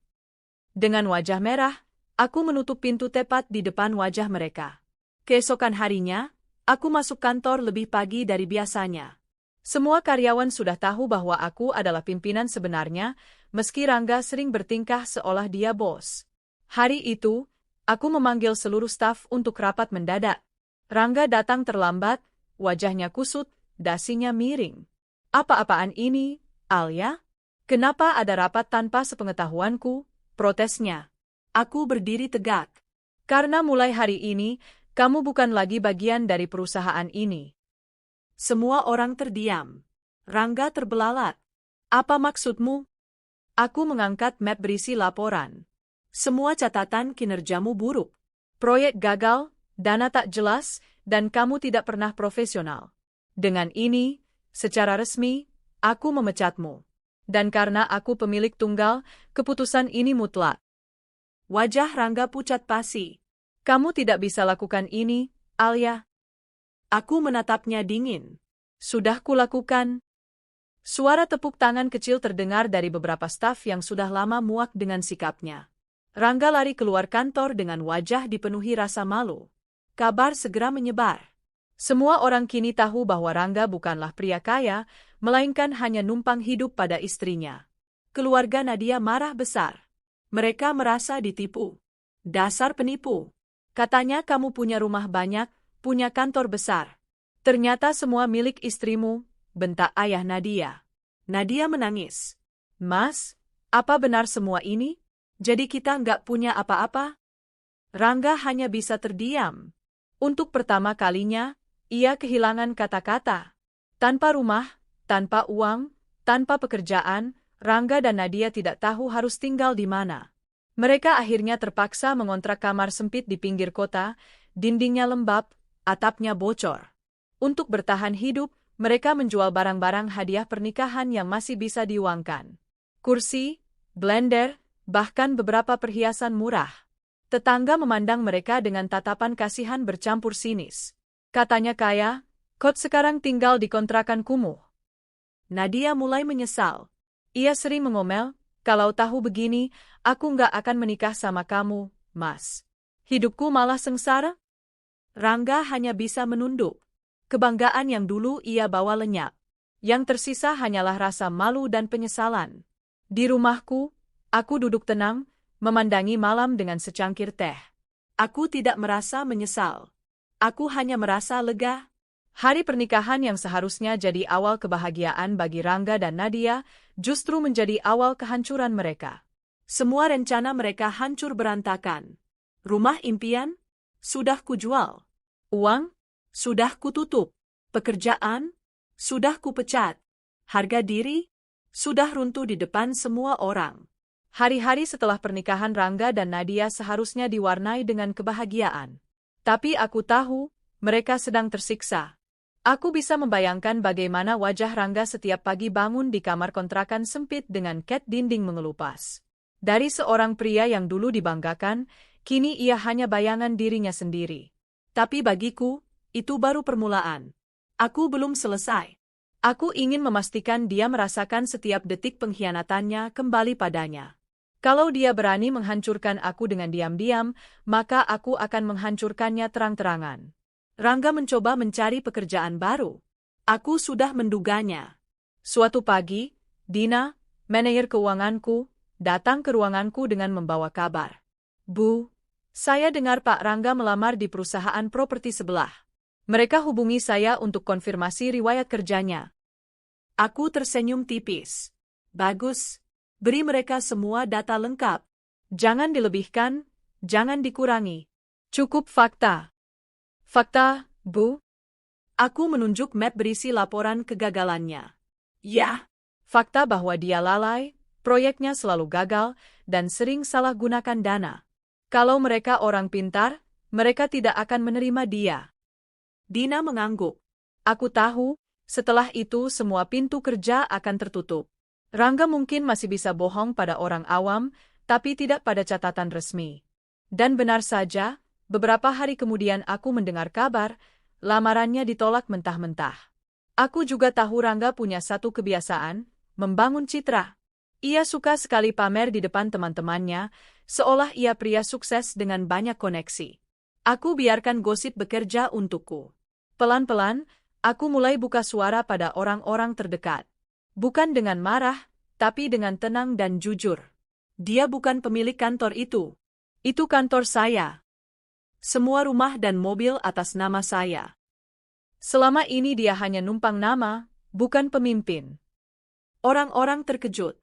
[SPEAKER 1] Dengan wajah merah, aku menutup pintu tepat di depan wajah mereka. Keesokan harinya, aku masuk kantor lebih pagi dari biasanya. Semua karyawan sudah tahu bahwa aku adalah pimpinan sebenarnya, meski Rangga sering bertingkah seolah dia bos. Hari itu, aku memanggil seluruh staf untuk rapat mendadak. Rangga datang terlambat, wajahnya kusut, dasinya miring. Apa-apaan ini, Alia? Kenapa ada rapat tanpa sepengetahuanku? Protesnya. Aku berdiri tegak. Karena mulai hari ini, kamu bukan lagi bagian dari perusahaan ini. Semua orang terdiam. Rangga terbelalak. Apa maksudmu? Aku mengangkat map berisi laporan. Semua catatan kinerjamu buruk. Proyek gagal, dana tak jelas, dan kamu tidak pernah profesional. Dengan ini, secara resmi, aku memecatmu. Dan karena aku pemilik tunggal, keputusan ini mutlak. Wajah Rangga pucat pasi. Kamu tidak bisa lakukan ini, Alia. Aku menatapnya dingin. Sudah kulakukan. Suara tepuk tangan kecil terdengar dari beberapa staf yang sudah lama muak dengan sikapnya. Rangga lari keluar kantor dengan wajah dipenuhi rasa malu. Kabar segera menyebar. Semua orang kini tahu bahwa Rangga bukanlah pria kaya, melainkan hanya numpang hidup pada istrinya. Keluarga Nadia marah besar. Mereka merasa ditipu. Dasar penipu. Katanya kamu punya rumah banyak, punya kantor besar. Ternyata semua milik istrimu, bentak ayah Nadia. Nadia menangis. Mas, apa benar semua ini? Jadi kita nggak punya apa-apa? Rangga hanya bisa terdiam. Untuk pertama kalinya, ia kehilangan kata-kata. Tanpa rumah, tanpa uang, tanpa pekerjaan, Rangga dan Nadia tidak tahu harus tinggal di mana. Mereka akhirnya terpaksa mengontrak kamar sempit di pinggir kota, dindingnya lembab, atapnya bocor. Untuk bertahan hidup, mereka menjual barang-barang hadiah pernikahan yang masih bisa diuangkan. Kursi, blender, bahkan beberapa perhiasan murah. Tetangga memandang mereka dengan tatapan kasihan bercampur sinis. Katanya kaya, kau sekarang tinggal di kontrakan kumuh. Nadia mulai menyesal. Ia sering mengomel, kalau tahu begini, aku nggak akan menikah sama kamu, Mas. Hidupku malah sengsara. Rangga hanya bisa menunduk. Kebanggaan yang dulu ia bawa lenyap. Yang tersisa hanyalah rasa malu dan penyesalan. Di rumahku, aku duduk tenang, memandangi malam dengan secangkir teh. Aku tidak merasa menyesal. Aku hanya merasa lega. Hari pernikahan yang seharusnya jadi awal kebahagiaan bagi Rangga dan Nadia, justru menjadi awal kehancuran mereka. Semua rencana mereka hancur berantakan. Rumah impian? Sudah kujual. Uang? Sudah kututup. Pekerjaan? Sudah kupecat. Harga diri? Sudah runtuh di depan semua orang. Hari-hari setelah pernikahan Rangga dan Nadia seharusnya diwarnai dengan kebahagiaan. Tapi aku tahu, mereka sedang tersiksa. Aku bisa membayangkan bagaimana wajah Rangga setiap pagi bangun di kamar kontrakan sempit dengan cat dinding mengelupas. Dari seorang pria yang dulu dibanggakan, kini ia hanya bayangan dirinya sendiri. Tapi bagiku, itu baru permulaan. Aku belum selesai. Aku ingin memastikan dia merasakan setiap detik pengkhianatannya kembali padanya. Kalau dia berani menghancurkan aku dengan diam-diam, maka aku akan menghancurkannya terang-terangan. Rangga mencoba mencari pekerjaan baru. Aku sudah menduganya. Suatu pagi, Dina, manajer keuanganku, datang ke ruanganku dengan membawa kabar. Bu, saya dengar Pak Rangga melamar di perusahaan properti sebelah. Mereka hubungi saya untuk konfirmasi riwayat kerjanya. Aku tersenyum tipis. Bagus. Beri mereka semua data lengkap. Jangan dilebihkan, jangan dikurangi. Cukup fakta. Fakta, Bu? Aku menunjuk map berisi laporan kegagalannya. Ya. Fakta bahwa dia lalai, proyeknya selalu gagal, dan sering salah gunakan dana. Kalau mereka orang pintar, mereka tidak akan menerima dia. Dina mengangguk. Aku tahu, setelah itu semua pintu kerja akan tertutup. Rangga mungkin masih bisa bohong pada orang awam, tapi tidak pada catatan resmi. Dan benar saja, beberapa hari kemudian aku mendengar kabar, lamarannya ditolak mentah-mentah. Aku juga tahu Rangga punya satu kebiasaan, membangun citra. Ia suka sekali pamer di depan teman-temannya, seolah ia pria sukses dengan banyak koneksi. Aku biarkan gosip bekerja untukku. Pelan-pelan, aku mulai buka suara pada orang-orang terdekat. Bukan dengan marah, tapi dengan tenang dan jujur. Dia bukan pemilik kantor itu. Itu kantor saya. Semua rumah dan mobil atas nama saya. Selama ini dia hanya numpang nama, bukan pemimpin. Orang-orang terkejut.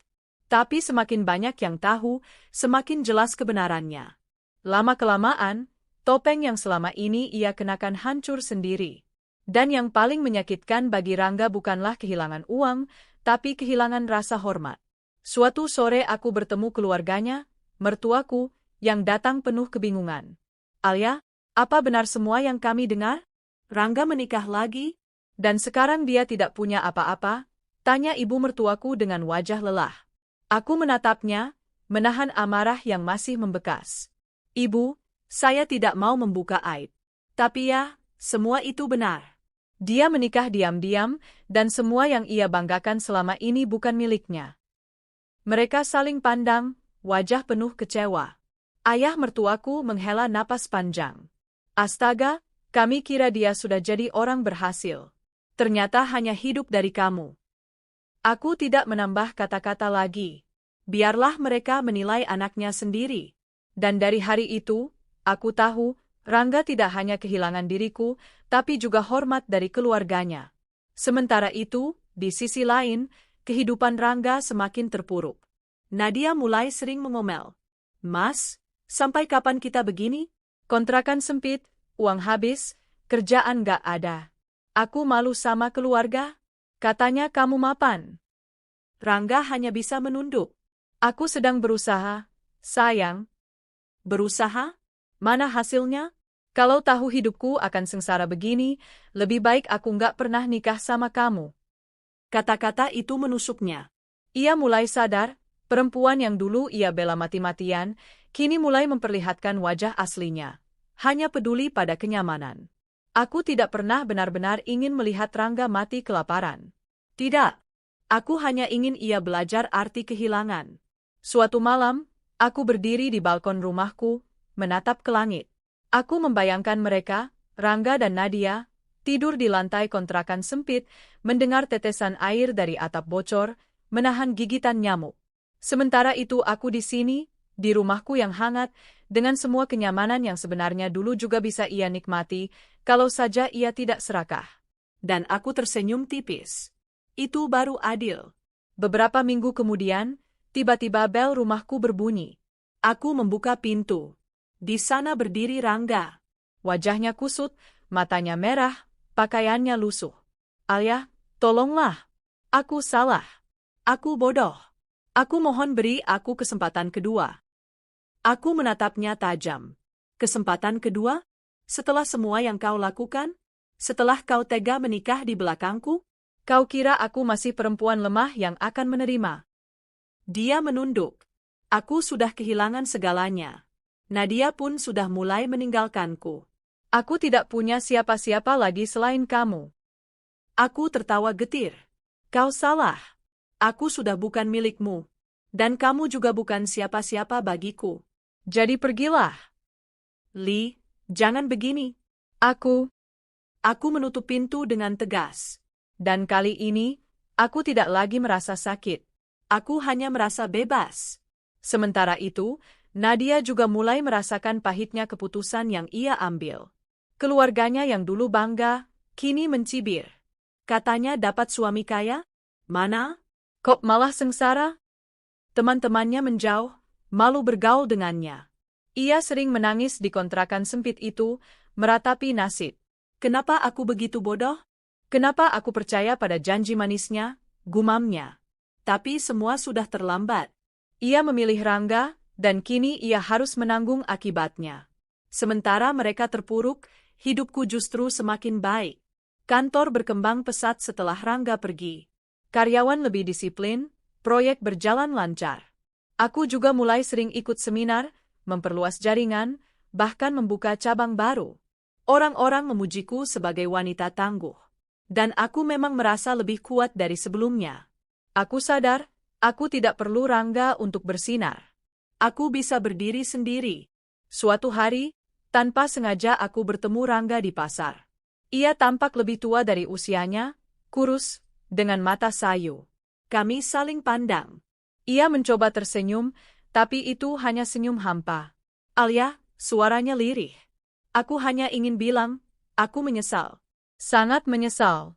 [SPEAKER 1] Tapi semakin banyak yang tahu, semakin jelas kebenarannya. Lama-kelamaan, topeng yang selama ini ia kenakan hancur sendiri. Dan yang paling menyakitkan bagi Rangga bukanlah kehilangan uang, tapi kehilangan rasa hormat. Suatu sore aku bertemu keluarganya, mertuaku, yang datang penuh kebingungan. Alia, apa benar semua yang kami dengar? Rangga menikah lagi? Dan sekarang dia tidak punya apa-apa? Tanya ibu mertuaku dengan wajah lelah. Aku menatapnya, menahan amarah yang masih membekas. Ibu, saya tidak mau membuka aib. Tapi ya, semua itu benar. Dia menikah diam-diam, dan semua yang ia banggakan selama ini bukan miliknya. Mereka saling pandang, wajah penuh kecewa. Ayah mertuaku menghela napas panjang. Astaga, kami kira dia sudah jadi orang berhasil. Ternyata hanya hidup dari kamu. Aku tidak menambah kata-kata lagi. Biarlah mereka menilai anaknya sendiri. Dan dari hari itu, aku tahu, Rangga tidak hanya kehilangan diriku, tapi juga hormat dari keluarganya. Sementara itu, di sisi lain, kehidupan Rangga semakin terpuruk. Nadia mulai sering mengomel. Mas, sampai kapan kita begini? Kontrakan sempit, uang habis, kerjaan gak ada. Aku malu sama keluarga. Katanya kamu mapan. Rangga hanya bisa menunduk. Aku sedang berusaha, sayang. Berusaha? Mana hasilnya? Kalau tahu hidupku akan sengsara begini, lebih baik aku nggak pernah nikah sama kamu. Kata-kata itu menusuknya. Ia mulai sadar, perempuan yang dulu ia bela mati-matian, kini mulai memperlihatkan wajah aslinya. Hanya peduli pada kenyamanan. Aku tidak pernah benar-benar ingin melihat Rangga mati kelaparan. Tidak. Aku hanya ingin ia belajar arti kehilangan. Suatu malam, aku berdiri di balkon rumahku, menatap ke langit. Aku membayangkan mereka, Rangga dan Nadia, tidur di lantai kontrakan sempit, mendengar tetesan air dari atap bocor, menahan gigitan nyamuk. Sementara itu aku di sini, di rumahku yang hangat, dengan semua kenyamanan yang sebenarnya dulu juga bisa ia nikmati, kalau saja ia tidak serakah. Dan aku tersenyum tipis. Itu baru adil. Beberapa minggu kemudian, tiba-tiba bel rumahku berbunyi. Aku membuka pintu. Di sana berdiri Rangga. Wajahnya kusut, matanya merah, pakaiannya lusuh. Alia, tolonglah. Aku salah. Aku bodoh. Aku mohon beri aku kesempatan kedua. Aku menatapnya tajam. Kesempatan kedua? Setelah semua yang kau lakukan? Setelah kau tega menikah di belakangku? Kau kira aku masih perempuan lemah yang akan menerima? Dia menunduk. Aku sudah kehilangan segalanya. Nadia pun sudah mulai meninggalkanku. Aku tidak punya siapa-siapa lagi selain kamu. Aku tertawa getir. Kau salah. Aku sudah bukan milikmu. Dan kamu juga bukan siapa-siapa bagiku. Jadi pergilah. Lee, jangan begini. Aku menutup pintu dengan tegas. Dan kali ini, aku tidak lagi merasa sakit. Aku hanya merasa bebas. Sementara itu, Nadia juga mulai merasakan pahitnya keputusan yang ia ambil. Keluarganya yang dulu bangga, kini mencibir. Katanya dapat suami kaya? Mana? Kok malah sengsara? Teman-temannya menjauh, malu bergaul dengannya. Ia sering menangis di kontrakan sempit itu, meratapi nasib. Kenapa aku begitu bodoh? Kenapa aku percaya pada janji manisnya, gumamnya? Tapi semua sudah terlambat. Ia memilih Rangga, dan kini ia harus menanggung akibatnya. Sementara mereka terpuruk, hidupku justru semakin baik. Kantor berkembang pesat setelah Rangga pergi. Karyawan lebih disiplin, proyek berjalan lancar. Aku juga mulai sering ikut seminar, memperluas jaringan, bahkan membuka cabang baru. Orang-orang memujiku sebagai wanita tangguh. Dan aku memang merasa lebih kuat dari sebelumnya. Aku sadar, aku tidak perlu Rangga untuk bersinar. Aku bisa berdiri sendiri. Suatu hari, tanpa sengaja aku bertemu Rangga di pasar. Ia tampak lebih tua dari usianya, kurus, dengan mata sayu. Kami saling pandang. Ia mencoba tersenyum, tapi itu hanya senyum hampa. Alia, suaranya lirih. Aku hanya ingin bilang, aku menyesal. Sangat menyesal.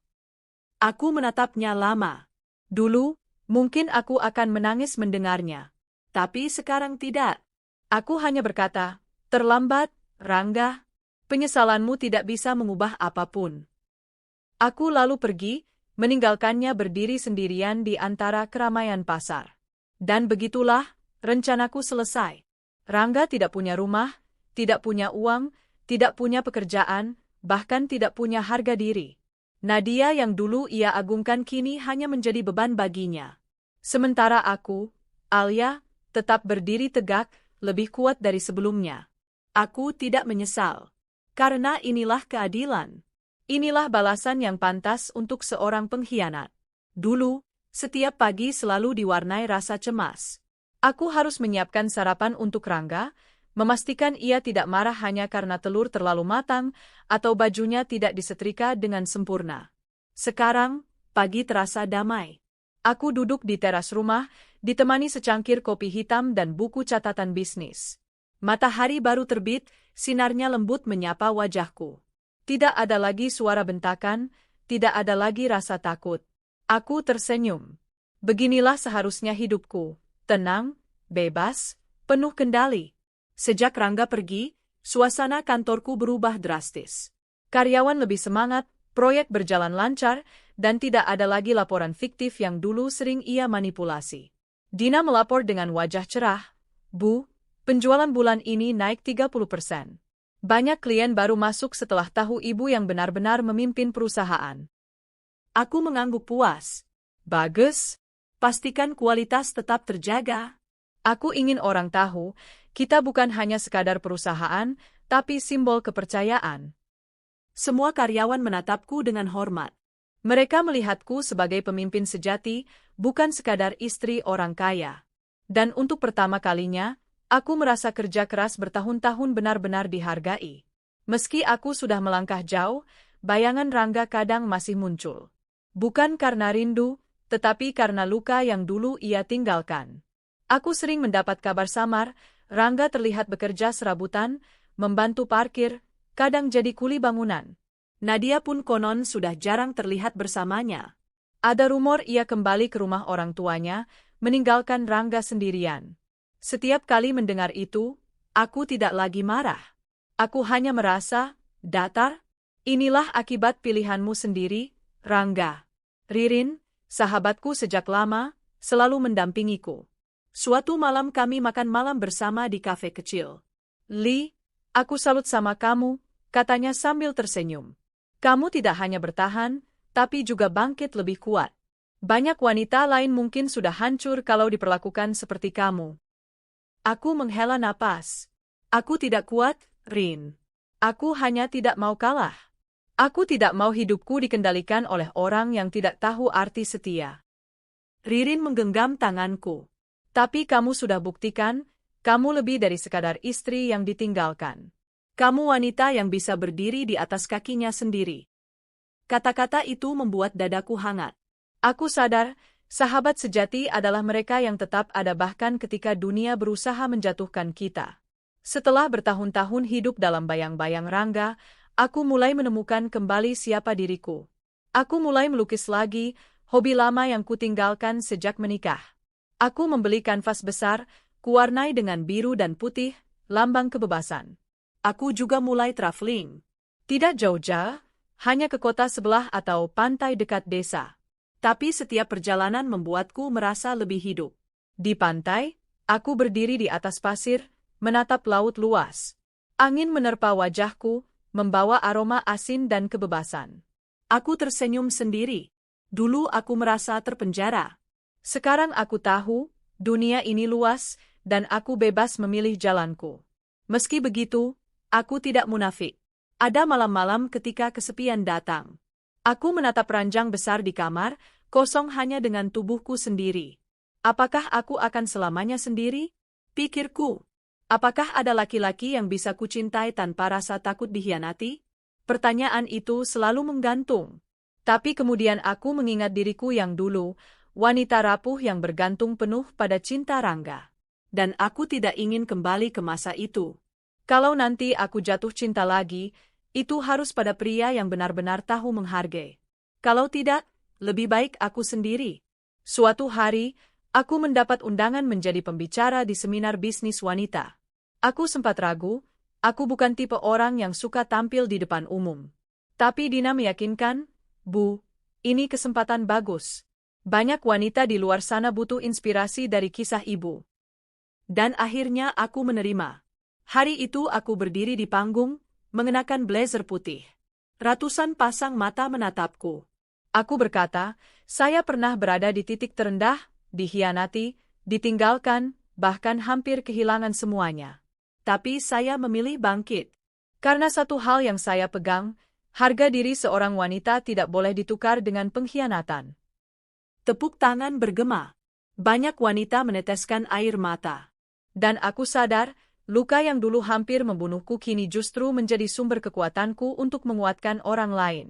[SPEAKER 1] Aku menatapnya lama. Dulu, mungkin aku akan menangis mendengarnya. Tapi sekarang tidak. Aku hanya berkata, terlambat, Rangga. Penyesalanmu tidak bisa mengubah apapun. Aku lalu pergi, meninggalkannya berdiri sendirian di antara keramaian pasar. Dan begitulah, rencanaku selesai. Rangga tidak punya rumah, tidak punya uang, tidak punya pekerjaan, bahkan tidak punya harga diri. Nadia yang dulu ia agungkan kini hanya menjadi beban baginya. Sementara aku, Alia, tetap berdiri tegak, lebih kuat dari sebelumnya. Aku tidak menyesal. Karena inilah keadilan. Inilah balasan yang pantas untuk seorang pengkhianat. Dulu, setiap pagi selalu diwarnai rasa cemas. Aku harus menyiapkan sarapan untuk Rangga, memastikan ia tidak marah hanya karena telur terlalu matang atau bajunya tidak disetrika dengan sempurna. Sekarang, pagi terasa damai. Aku duduk di teras rumah, ditemani secangkir kopi hitam dan buku catatan bisnis. Matahari baru terbit, sinarnya lembut menyapa wajahku. Tidak ada lagi suara bentakan, tidak ada lagi rasa takut. Aku tersenyum. Beginilah seharusnya hidupku, tenang, bebas, penuh kendali. Sejak Rangga pergi, suasana kantorku berubah drastis. Karyawan lebih semangat, proyek berjalan lancar, dan tidak ada lagi laporan fiktif yang dulu sering ia manipulasi. Dina melapor dengan wajah cerah, Bu, penjualan bulan ini naik 30%. Banyak klien baru masuk setelah tahu ibu yang benar-benar memimpin perusahaan. Aku mengangguk puas. Bagus. Pastikan kualitas tetap terjaga. Aku ingin orang tahu, kita bukan hanya sekadar perusahaan, tapi simbol kepercayaan. Semua karyawan menatapku dengan hormat. Mereka melihatku sebagai pemimpin sejati, bukan sekadar istri orang kaya. Dan untuk pertama kalinya, aku merasa kerja keras bertahun-tahun benar-benar dihargai. Meski aku sudah melangkah jauh, bayangan Rangga kadang masih muncul. Bukan karena rindu, tetapi karena luka yang dulu ia tinggalkan. Aku sering mendapat kabar samar, Rangga terlihat bekerja serabutan, membantu parkir, kadang jadi kuli bangunan. Nadia pun konon sudah jarang terlihat bersamanya. Ada rumor ia kembali ke rumah orang tuanya, meninggalkan Rangga sendirian. Setiap kali mendengar itu, aku tidak lagi marah. Aku hanya merasa, datar, inilah akibat pilihanmu sendiri, Rangga. Ririn, sahabatku sejak lama, selalu mendampingiku. Suatu malam kami makan malam bersama di kafe kecil. Li, aku salut sama kamu, katanya sambil tersenyum. Kamu tidak hanya bertahan, tapi juga bangkit lebih kuat. Banyak wanita lain mungkin sudah hancur kalau diperlakukan seperti kamu. Aku menghela napas. Aku tidak kuat, Rin. Aku hanya tidak mau kalah. Aku tidak mau hidupku dikendalikan oleh orang yang tidak tahu arti setia. Ririn menggenggam tanganku. Tapi kamu sudah buktikan, kamu lebih dari sekadar istri yang ditinggalkan. Kamu wanita yang bisa berdiri di atas kakinya sendiri. Kata-kata itu membuat dadaku hangat. Aku sadar, sahabat sejati adalah mereka yang tetap ada bahkan ketika dunia berusaha menjatuhkan kita. Setelah bertahun-tahun hidup dalam bayang-bayang Rangga, aku mulai menemukan kembali siapa diriku. Aku mulai melukis lagi, hobi lama yang kutinggalkan sejak menikah. Aku membeli kanvas besar, kuwarnai dengan biru dan putih, lambang kebebasan. Aku juga mulai traveling. Tidak jauh-jauh, hanya ke kota sebelah atau pantai dekat desa. Tapi setiap perjalanan membuatku merasa lebih hidup. Di pantai, aku berdiri di atas pasir, menatap laut luas. Angin menerpa wajahku, membawa aroma asin dan kebebasan. Aku tersenyum sendiri. Dulu aku merasa terpenjara. Sekarang aku tahu, dunia ini luas, dan aku bebas memilih jalanku. Meski begitu, aku tidak munafik. Ada malam-malam ketika kesepian datang. Aku menatap ranjang besar di kamar, kosong hanya dengan tubuhku sendiri. Apakah aku akan selamanya sendiri? Pikirku. Apakah ada laki-laki yang bisa kucintai tanpa rasa takut dikhianati? Pertanyaan itu selalu menggantung. Tapi kemudian aku mengingat diriku yang dulu, wanita rapuh yang bergantung penuh pada cinta Rangga. Dan aku tidak ingin kembali ke masa itu. Kalau nanti aku jatuh cinta lagi, itu harus pada pria yang benar-benar tahu menghargai. Kalau tidak, lebih baik aku sendiri. Suatu hari, aku mendapat undangan menjadi pembicara di seminar bisnis wanita. Aku sempat ragu, aku bukan tipe orang yang suka tampil di depan umum. Tapi Dina meyakinkan, Bu, ini kesempatan bagus. Banyak wanita di luar sana butuh inspirasi dari kisah ibu. Dan akhirnya aku menerima. Hari itu aku berdiri di panggung, mengenakan blazer putih. Ratusan pasang mata menatapku. Aku berkata, saya pernah berada di titik terendah, dikhianati, ditinggalkan, bahkan hampir kehilangan semuanya. Tapi saya memilih bangkit. Karena satu hal yang saya pegang, harga diri seorang wanita tidak boleh ditukar dengan pengkhianatan. Tepuk tangan bergema. Banyak wanita meneteskan air mata. Dan aku sadar, luka yang dulu hampir membunuhku kini justru menjadi sumber kekuatanku untuk menguatkan orang lain.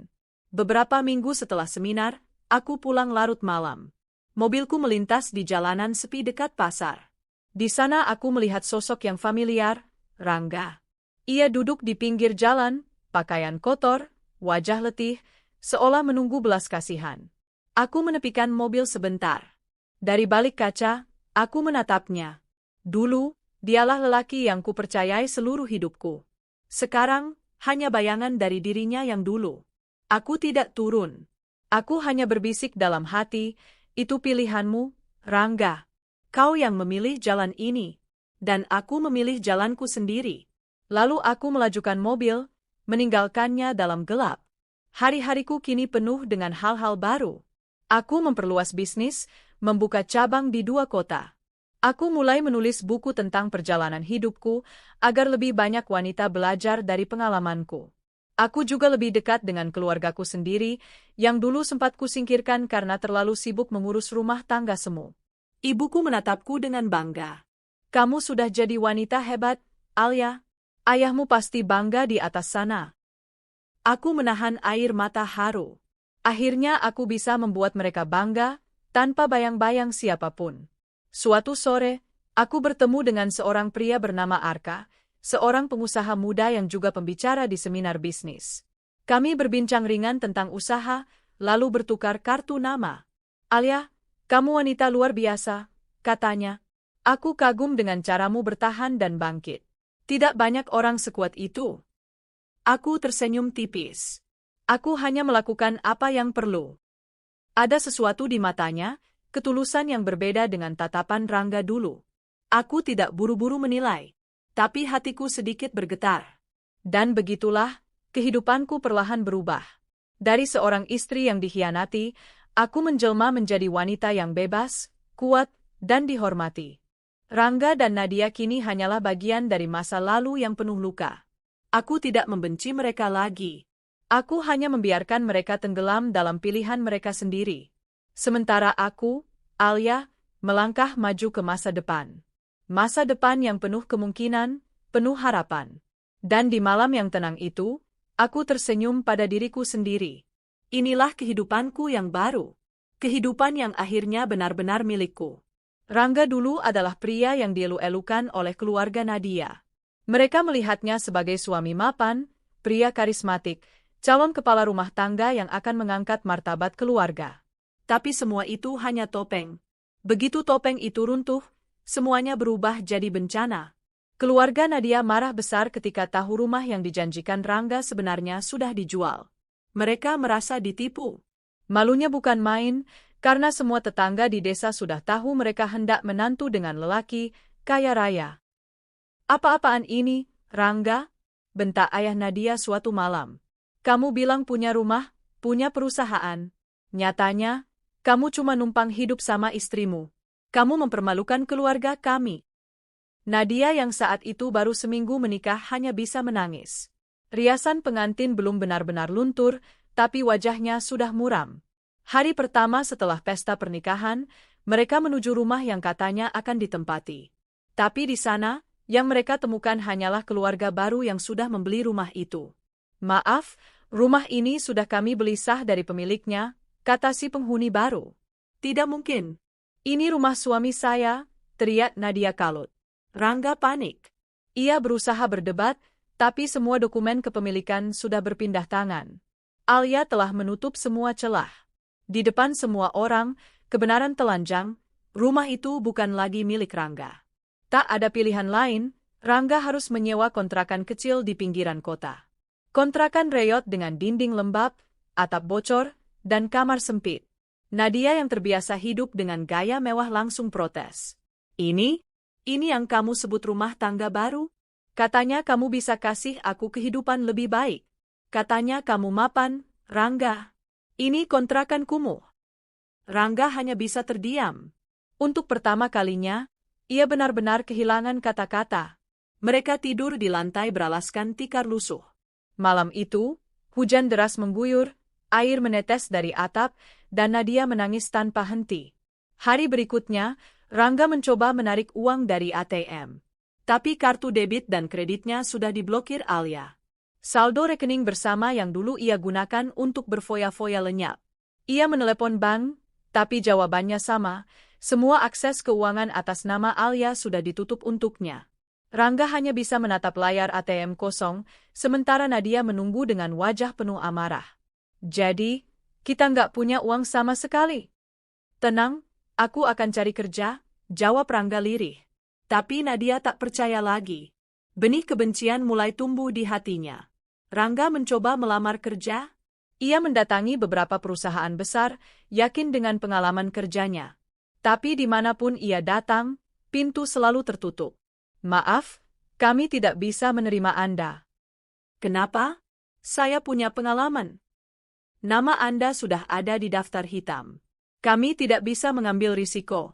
[SPEAKER 1] Beberapa minggu setelah seminar, aku pulang larut malam. Mobilku melintas di jalanan sepi dekat pasar. Di sana aku melihat sosok yang familiar, Rangga. Ia duduk di pinggir jalan, pakaian kotor, wajah letih, seolah menunggu belas kasihan. Aku menepikan mobil sebentar. Dari balik kaca, aku menatapnya. Dulu, dialah lelaki yang kupercayai seluruh hidupku. Sekarang, hanya bayangan dari dirinya yang dulu. Aku tidak turun. Aku hanya berbisik dalam hati, itu pilihanmu, Rangga. Kau yang memilih jalan ini. Dan aku memilih jalanku sendiri. Lalu aku melajukan mobil, meninggalkannya dalam gelap. Hari-hariku kini penuh dengan hal-hal baru. Aku memperluas bisnis, membuka cabang di 2 kota. Aku mulai menulis buku tentang perjalanan hidupku, agar lebih banyak wanita belajar dari pengalamanku. Aku juga lebih dekat dengan keluargaku sendiri, yang dulu sempat kusingkirkan karena terlalu sibuk mengurus rumah tangga semu. Ibuku menatapku dengan bangga. Kamu sudah jadi wanita hebat, Alia. Ayahmu pasti bangga di atas sana. Aku menahan air mata haru. Akhirnya aku bisa membuat mereka bangga, tanpa bayang-bayang siapapun. Suatu sore, aku bertemu dengan seorang pria bernama Arka, seorang pengusaha muda yang juga pembicara di seminar bisnis. Kami berbincang ringan tentang usaha, lalu bertukar kartu nama. "Alia, kamu wanita luar biasa," katanya. "Aku kagum dengan caramu bertahan dan bangkit. Tidak banyak orang sekuat itu." Aku tersenyum tipis. Aku hanya melakukan apa yang perlu. Ada sesuatu di matanya, ketulusan yang berbeda dengan tatapan Rangga dulu. Aku tidak buru-buru menilai, tapi hatiku sedikit bergetar. Dan begitulah, kehidupanku perlahan berubah. Dari seorang istri yang dikhianati, aku menjelma menjadi wanita yang bebas, kuat, dan dihormati. Rangga dan Nadia kini hanyalah bagian dari masa lalu yang penuh luka. Aku tidak membenci mereka lagi. Aku hanya membiarkan mereka tenggelam dalam pilihan mereka sendiri. Sementara aku, Alia, melangkah maju ke masa depan. Masa depan yang penuh kemungkinan, penuh harapan. Dan di malam yang tenang itu, aku tersenyum pada diriku sendiri. Inilah kehidupanku yang baru. Kehidupan yang akhirnya benar-benar milikku. Rangga dulu adalah pria yang dielu-elukan oleh keluarga Nadia. Mereka melihatnya sebagai suami mapan, pria karismatik, calon kepala rumah tangga yang akan mengangkat martabat keluarga. Tapi semua itu hanya topeng. Begitu topeng itu runtuh, semuanya berubah jadi bencana. Keluarga Nadia marah besar ketika tahu rumah yang dijanjikan Rangga sebenarnya sudah dijual. Mereka merasa ditipu. Malunya bukan main, karena semua tetangga di desa sudah tahu mereka hendak menantu dengan lelaki kaya raya. "Apa-apaan ini, Rangga?" bentak ayah Nadia suatu malam. "Kamu bilang punya rumah, punya perusahaan. Nyatanya, kamu cuma numpang hidup sama istrimu. Kamu mempermalukan keluarga kami." Nadia yang saat itu baru seminggu menikah hanya bisa menangis. Riasan pengantin belum benar-benar luntur, tapi wajahnya sudah muram. Hari pertama setelah pesta pernikahan, mereka menuju rumah yang katanya akan ditempati. Tapi di sana, yang mereka temukan hanyalah keluarga baru yang sudah membeli rumah itu. "Maaf, rumah ini sudah kami beli sah dari pemiliknya," kata si penghuni baru. "Tidak mungkin. Ini rumah suami saya," teriak Nadia kalut. Rangga panik. Ia berusaha berdebat, tapi semua dokumen kepemilikan sudah berpindah tangan. Alia telah menutup semua celah. Di depan semua orang, kebenaran telanjang, rumah itu bukan lagi milik Rangga. Tak ada pilihan lain, Rangga harus menyewa kontrakan kecil di pinggiran kota. Kontrakan reyot dengan dinding lembab, atap bocor, dan kamar sempit. Nadia yang terbiasa hidup dengan gaya mewah langsung protes. Ini yang kamu sebut rumah tangga baru? Katanya kamu bisa kasih aku kehidupan lebih baik. Katanya kamu mapan, Rangga. Ini kontrakan kumuh." Rangga hanya bisa terdiam. Untuk pertama kalinya, ia benar-benar kehilangan kata-kata. Mereka tidur di lantai beralaskan tikar lusuh. Malam itu, hujan deras mengguyur, air menetes dari atap, dan Nadia menangis tanpa henti. Hari berikutnya, Rangga mencoba menarik uang dari ATM. Tapi kartu debit dan kreditnya sudah diblokir Alia. Saldo rekening bersama yang dulu ia gunakan untuk berfoya-foya lenyap. Ia menelepon bank, tapi jawabannya sama, semua akses keuangan atas nama Alia sudah ditutup untuknya. Rangga hanya bisa menatap layar ATM kosong, sementara Nadia menunggu dengan wajah penuh amarah. "Jadi, kita nggak punya uang sama sekali?" "Tenang, aku akan cari kerja," jawab Rangga lirih. Tapi Nadia tak percaya lagi. Benih kebencian mulai tumbuh di hatinya. Rangga mencoba melamar kerja. Ia mendatangi beberapa perusahaan besar, yakin dengan pengalaman kerjanya. Tapi dimanapun ia datang, pintu selalu tertutup. "Maaf, kami tidak bisa menerima Anda." "Kenapa? Saya punya pengalaman. Nama Anda sudah ada di daftar hitam. Kami tidak bisa mengambil risiko."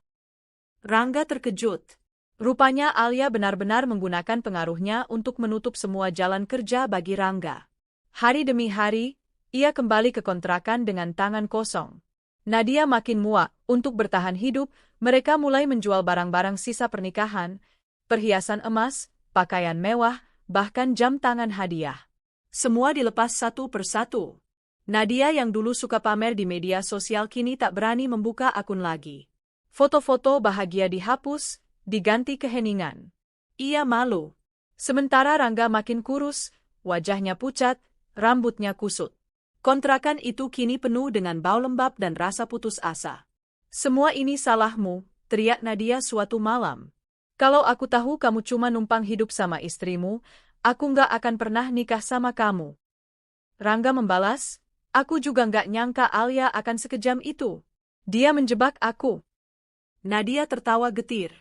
[SPEAKER 1] Rangga terkejut. Rupanya Alia benar-benar menggunakan pengaruhnya untuk menutup semua jalan kerja bagi Rangga. Hari demi hari, ia kembali ke kontrakan dengan tangan kosong. Nadia makin muak. Untuk bertahan hidup, mereka mulai menjual barang-barang sisa pernikahan, perhiasan emas, pakaian mewah, bahkan jam tangan hadiah. Semua dilepas satu persatu. Nadia yang dulu suka pamer di media sosial kini tak berani membuka akun lagi. Foto-foto bahagia dihapus, diganti keheningan. Ia malu. Sementara Rangga makin kurus, wajahnya pucat, rambutnya kusut. Kontrakan itu kini penuh dengan bau lembab dan rasa putus asa. "Semua ini salahmu," teriak Nadia suatu malam. "Kalau aku tahu kamu cuma numpang hidup sama istrimu, aku nggak akan pernah nikah sama kamu." Rangga membalas, "Aku juga nggak nyangka Alia akan sekejam itu. Dia menjebak aku." Nadia tertawa getir.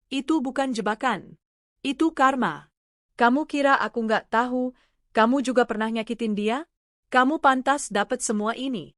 [SPEAKER 1] "Itu bukan jebakan. Itu karma. Kamu kira aku nggak tahu, kamu juga pernah nyakitin dia? Kamu pantas dapat semua ini."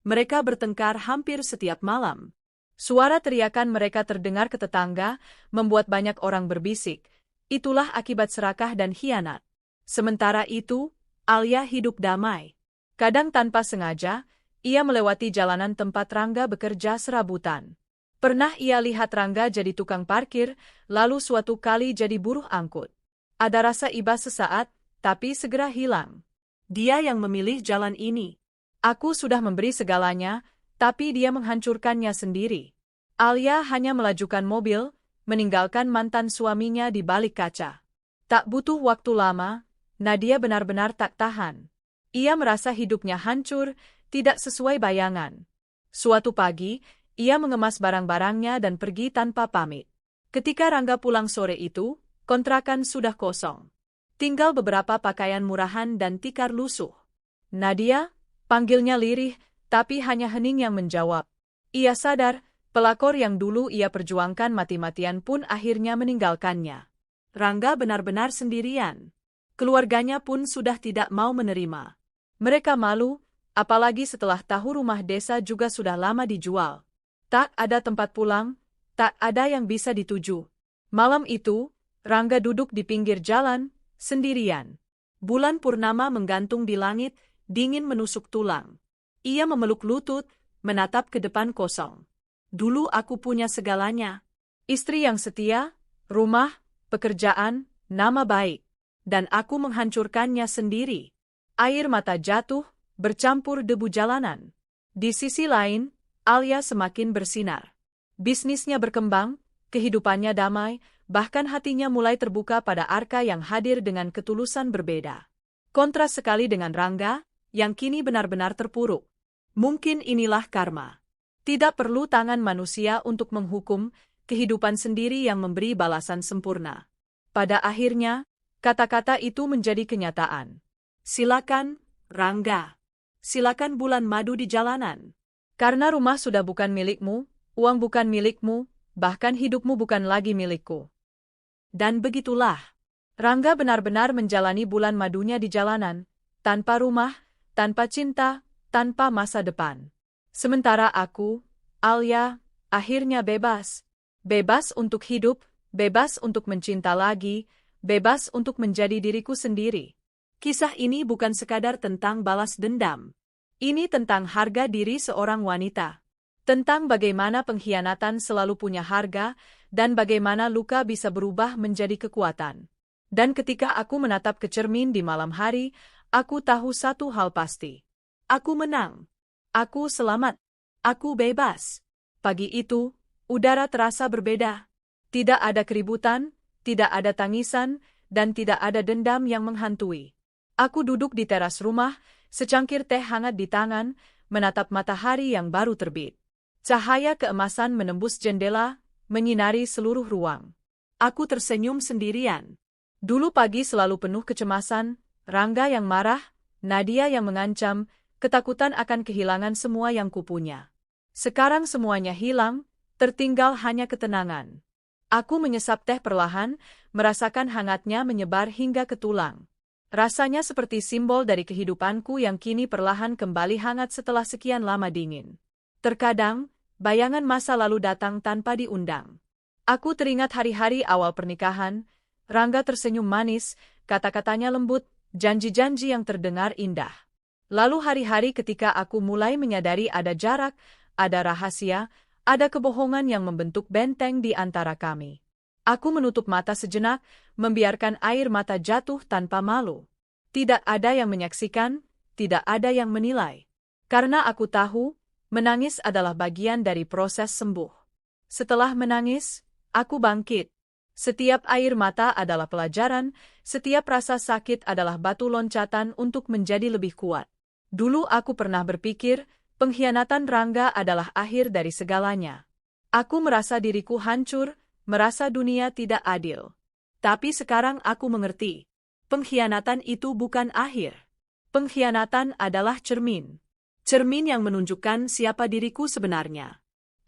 [SPEAKER 1] Mereka bertengkar hampir setiap malam. Suara teriakan mereka terdengar ke tetangga, membuat banyak orang berbisik. Itulah akibat serakah dan khianat. Sementara itu, Alia hidup damai. Kadang tanpa sengaja, ia melewati jalanan tempat Rangga bekerja serabutan. Pernah ia lihat Rangga jadi tukang parkir, lalu suatu kali jadi buruh angkut. Ada rasa iba sesaat, tapi segera hilang. Dia yang memilih jalan ini. Aku sudah memberi segalanya, tapi dia menghancurkannya sendiri. Alia hanya melajukan mobil, meninggalkan mantan suaminya di balik kaca. Tak butuh waktu lama, Nadia benar-benar tak tahan. Ia merasa hidupnya hancur, tidak sesuai bayangan. Suatu pagi, ia mengemas barang-barangnya dan pergi tanpa pamit. Ketika Rangga pulang sore itu, kontrakan sudah kosong. Tinggal beberapa pakaian murahan dan tikar lusuh. "Nadia?" panggilnya lirih, tapi hanya hening yang menjawab. Ia sadar, pelakor yang dulu ia perjuangkan mati-matian pun akhirnya meninggalkannya. Rangga benar-benar sendirian. Keluarganya pun sudah tidak mau menerima. Mereka malu, apalagi setelah tahu rumah desa juga sudah lama dijual. Tak ada tempat pulang, tak ada yang bisa dituju. Malam itu, Rangga duduk di pinggir jalan, sendirian. Bulan purnama menggantung di langit, dingin menusuk tulang. Ia memeluk lutut, menatap ke depan kosong. "Dulu aku punya segalanya. Istri yang setia, rumah, pekerjaan, nama baik. Dan aku menghancurkannya sendiri." Air mata jatuh, bercampur debu jalanan. Di sisi lain, Alia semakin bersinar. Bisnisnya berkembang, kehidupannya damai, bahkan hatinya mulai terbuka pada Arka yang hadir dengan ketulusan berbeda. Kontras sekali dengan Rangga, yang kini benar-benar terpuruk. Mungkin inilah karma. Tidak perlu tangan manusia untuk menghukum, kehidupan sendiri yang memberi balasan sempurna. Pada akhirnya, kata-kata itu menjadi kenyataan. "Silakan, Rangga. Silakan bulan madu di jalanan. Karena rumah sudah bukan milikmu, uang bukan milikmu, bahkan hidupmu bukan lagi milikku." Dan begitulah. Rangga benar-benar menjalani bulan madunya di jalanan, tanpa rumah, tanpa cinta, tanpa masa depan. Sementara aku, Alia, akhirnya bebas. Bebas untuk hidup, bebas untuk mencinta lagi, bebas untuk menjadi diriku sendiri. Kisah ini bukan sekadar tentang balas dendam. Ini tentang harga diri seorang wanita. Tentang bagaimana pengkhianatan selalu punya harga, dan bagaimana luka bisa berubah menjadi kekuatan. Dan ketika aku menatap ke cermin di malam hari, aku tahu satu hal pasti. Aku menang. Aku selamat. Aku bebas. Pagi itu, udara terasa berbeda. Tidak ada keributan, tidak ada tangisan, dan tidak ada dendam yang menghantui. Aku duduk di teras rumah, secangkir teh hangat di tangan, menatap matahari yang baru terbit. Cahaya keemasan menembus jendela, menyinari seluruh ruang. Aku tersenyum sendirian. Dulu pagi selalu penuh kecemasan, Rangga yang marah, Nadia yang mengancam, ketakutan akan kehilangan semua yang kupunya. Sekarang semuanya hilang, tertinggal hanya ketenangan. Aku menyesap teh perlahan, merasakan hangatnya menyebar hingga ke tulang. Rasanya seperti simbol dari kehidupanku yang kini perlahan kembali hangat setelah sekian lama dingin. Terkadang, bayangan masa lalu datang tanpa diundang. Aku teringat hari-hari awal pernikahan, Rangga tersenyum manis, kata-katanya lembut, janji-janji yang terdengar indah. Lalu hari-hari ketika aku mulai menyadari ada jarak, ada rahasia, ada kebohongan yang membentuk benteng di antara kami. Aku menutup mata sejenak, membiarkan air mata jatuh tanpa malu. Tidak ada yang menyaksikan, tidak ada yang menilai. Karena aku tahu, menangis adalah bagian dari proses sembuh. Setelah menangis, aku bangkit. Setiap air mata adalah pelajaran, setiap rasa sakit adalah batu loncatan untuk menjadi lebih kuat. Dulu aku pernah berpikir, pengkhianatan Rangga adalah akhir dari segalanya. Aku merasa diriku hancur, merasa dunia tidak adil. Tapi sekarang aku mengerti, pengkhianatan itu bukan akhir. Pengkhianatan adalah cermin. Cermin yang menunjukkan siapa diriku sebenarnya.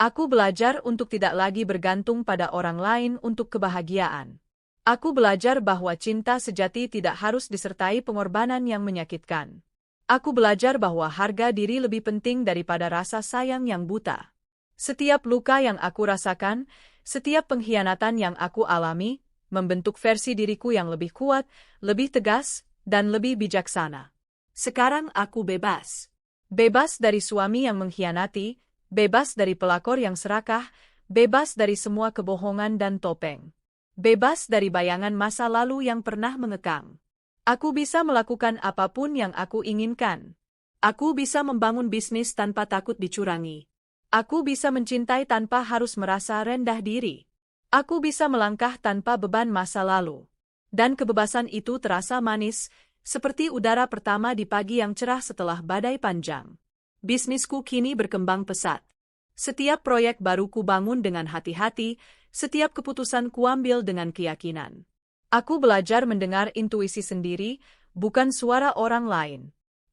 [SPEAKER 1] Aku belajar untuk tidak lagi bergantung pada orang lain untuk kebahagiaan. Aku belajar bahwa cinta sejati tidak harus disertai pengorbanan yang menyakitkan. Aku belajar bahwa harga diri lebih penting daripada rasa sayang yang buta. Setiap luka yang aku rasakan, setiap pengkhianatan yang aku alami, membentuk versi diriku yang lebih kuat, lebih tegas, dan lebih bijaksana. Sekarang aku bebas. Bebas dari suami yang mengkhianati, bebas dari pelakor yang serakah, bebas dari semua kebohongan dan topeng. Bebas dari bayangan masa lalu yang pernah mengekang. Aku bisa melakukan apapun yang aku inginkan. Aku bisa membangun bisnis tanpa takut dicurangi. Aku bisa mencintai tanpa harus merasa rendah diri. Aku bisa melangkah tanpa beban masa lalu. Dan kebebasan itu terasa manis, seperti udara pertama di pagi yang cerah setelah badai panjang. Bisnisku kini berkembang pesat. Setiap proyek baru ku bangun dengan hati-hati, setiap keputusan kuambil dengan keyakinan. Aku belajar mendengar intuisi sendiri, bukan suara orang lain.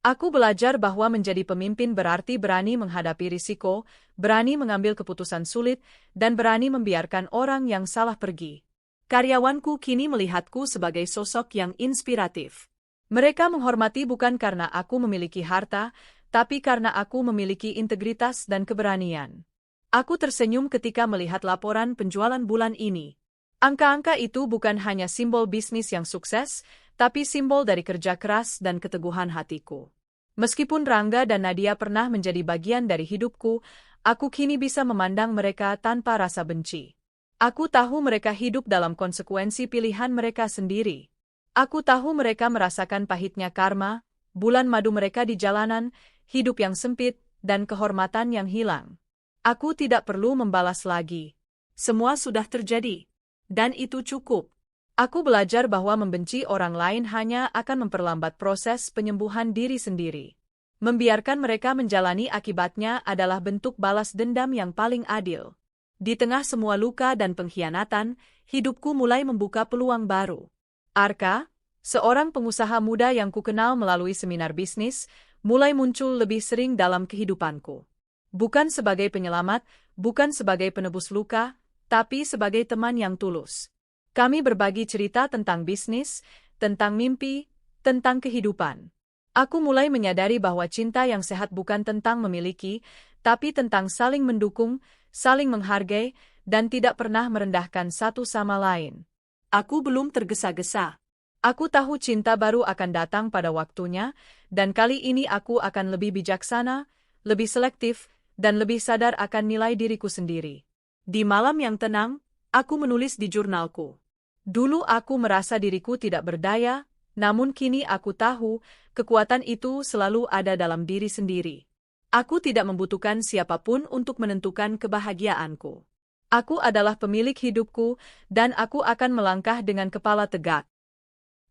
[SPEAKER 1] Aku belajar bahwa menjadi pemimpin berarti berani menghadapi risiko, berani mengambil keputusan sulit, dan berani membiarkan orang yang salah pergi. Karyawanku kini melihatku sebagai sosok yang inspiratif. Mereka menghormati bukan karena aku memiliki harta, tapi karena aku memiliki integritas dan keberanian. Aku tersenyum ketika melihat laporan penjualan bulan ini. Angka-angka itu bukan hanya simbol bisnis yang sukses, tapi simbol dari kerja keras dan keteguhan hatiku. Meskipun Rangga dan Nadia pernah menjadi bagian dari hidupku, aku kini bisa memandang mereka tanpa rasa benci. Aku tahu mereka hidup dalam konsekuensi pilihan mereka sendiri. Aku tahu mereka merasakan pahitnya karma, bulan madu mereka di jalanan, hidup yang sempit, dan kehormatan yang hilang. Aku tidak perlu membalas lagi. Semua sudah terjadi. Dan itu cukup. Aku belajar bahwa membenci orang lain hanya akan memperlambat proses penyembuhan diri sendiri. Membiarkan mereka menjalani akibatnya adalah bentuk balas dendam yang paling adil. Di tengah semua luka dan pengkhianatan, hidupku mulai membuka peluang baru. Arka, seorang pengusaha muda yang kukenal melalui seminar bisnis, mulai muncul lebih sering dalam kehidupanku. Bukan sebagai penyelamat, bukan sebagai penebus luka, tapi sebagai teman yang tulus. Kami berbagi cerita tentang bisnis, tentang mimpi, tentang kehidupan. Aku mulai menyadari bahwa cinta yang sehat bukan tentang memiliki, tapi tentang saling mendukung, saling menghargai, dan tidak pernah merendahkan satu sama lain. Aku belum tergesa-gesa. Aku tahu cinta baru akan datang pada waktunya, dan kali ini aku akan lebih bijaksana, lebih selektif, dan lebih sadar akan nilai diriku sendiri. Di malam yang tenang, aku menulis di jurnalku. Dulu aku merasa diriku tidak berdaya, namun kini aku tahu, kekuatan itu selalu ada dalam diri sendiri. Aku tidak membutuhkan siapapun untuk menentukan kebahagiaanku. Aku adalah pemilik hidupku, dan aku akan melangkah dengan kepala tegak.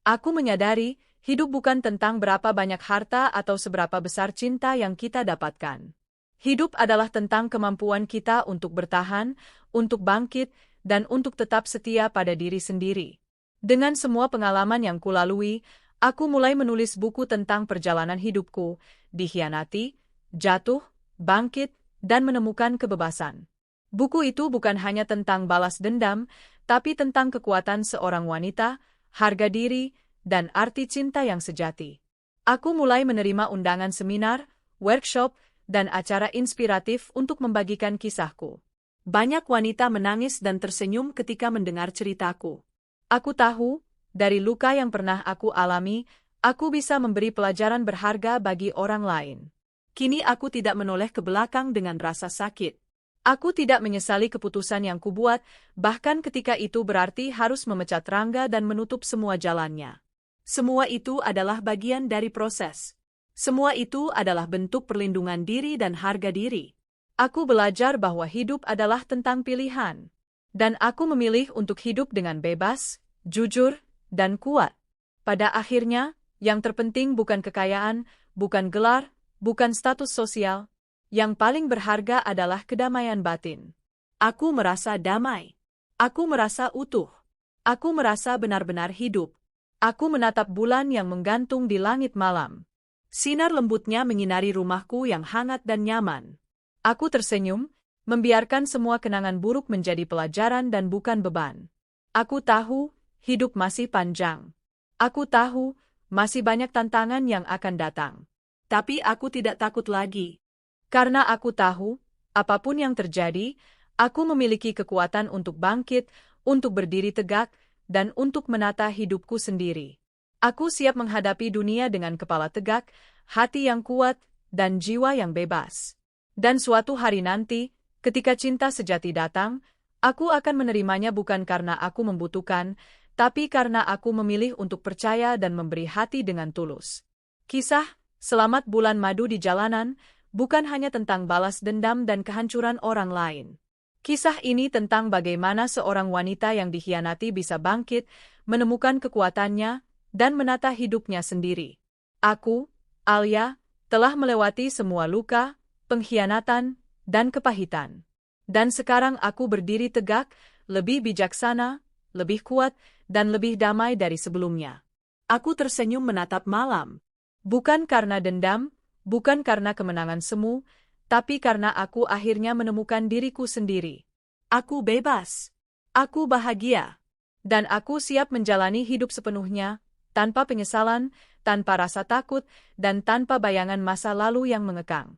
[SPEAKER 1] Aku menyadari, hidup bukan tentang berapa banyak harta atau seberapa besar cinta yang kita dapatkan. Hidup adalah tentang kemampuan kita untuk bertahan, untuk bangkit, dan untuk tetap setia pada diri sendiri. Dengan semua pengalaman yang kulalui, aku mulai menulis buku tentang perjalanan hidupku, dikhianati, jatuh, bangkit, dan menemukan kebebasan. Buku itu bukan hanya tentang balas dendam, tapi tentang kekuatan seorang wanita, harga diri, dan arti cinta yang sejati. Aku mulai menerima undangan seminar, workshop, dan acara inspiratif untuk membagikan kisahku. Banyak wanita menangis dan tersenyum ketika mendengar ceritaku. Aku tahu, dari luka yang pernah aku alami, aku bisa memberi pelajaran berharga bagi orang lain. Kini aku tidak menoleh ke belakang dengan rasa sakit. Aku tidak menyesali keputusan yang kubuat, bahkan ketika itu berarti harus memecat Rangga dan menutup semua jalannya. Semua itu adalah bagian dari proses. Semua itu adalah bentuk perlindungan diri dan harga diri. Aku belajar bahwa hidup adalah tentang pilihan. Dan aku memilih untuk hidup dengan bebas, jujur, dan kuat. Pada akhirnya, yang terpenting bukan kekayaan, bukan gelar, bukan status sosial. Yang paling berharga adalah kedamaian batin. Aku merasa damai. Aku merasa utuh. Aku merasa benar-benar hidup. Aku menatap bulan yang menggantung di langit malam. Sinar lembutnya menyinari rumahku yang hangat dan nyaman. Aku tersenyum, membiarkan semua kenangan buruk menjadi pelajaran dan bukan beban. Aku tahu, hidup masih panjang. Aku tahu, masih banyak tantangan yang akan datang. Tapi aku tidak takut lagi. Karena aku tahu, apapun yang terjadi, aku memiliki kekuatan untuk bangkit, untuk berdiri tegak, dan untuk menata hidupku sendiri. Aku siap menghadapi dunia dengan kepala tegak, hati yang kuat, dan jiwa yang bebas. Dan suatu hari nanti, ketika cinta sejati datang, aku akan menerimanya bukan karena aku membutuhkan, tapi karena aku memilih untuk percaya dan memberi hati dengan tulus. Kisah Selamat Bulan Madu di Jalanan bukan hanya tentang balas dendam dan kehancuran orang lain. Kisah ini tentang bagaimana seorang wanita yang dikhianati bisa bangkit, menemukan kekuatannya, dan menata hidupnya sendiri. Aku, Alia, telah melewati semua luka, pengkhianatan, dan kepahitan. Dan sekarang aku berdiri tegak, lebih bijaksana, lebih kuat, dan lebih damai dari sebelumnya. Aku tersenyum menatap malam. Bukan karena dendam, bukan karena kemenangan semu, tapi karena aku akhirnya menemukan diriku sendiri. Aku bebas. Aku bahagia. Dan aku siap menjalani hidup sepenuhnya, tanpa penyesalan, tanpa rasa takut, dan tanpa bayangan masa lalu yang mengekang.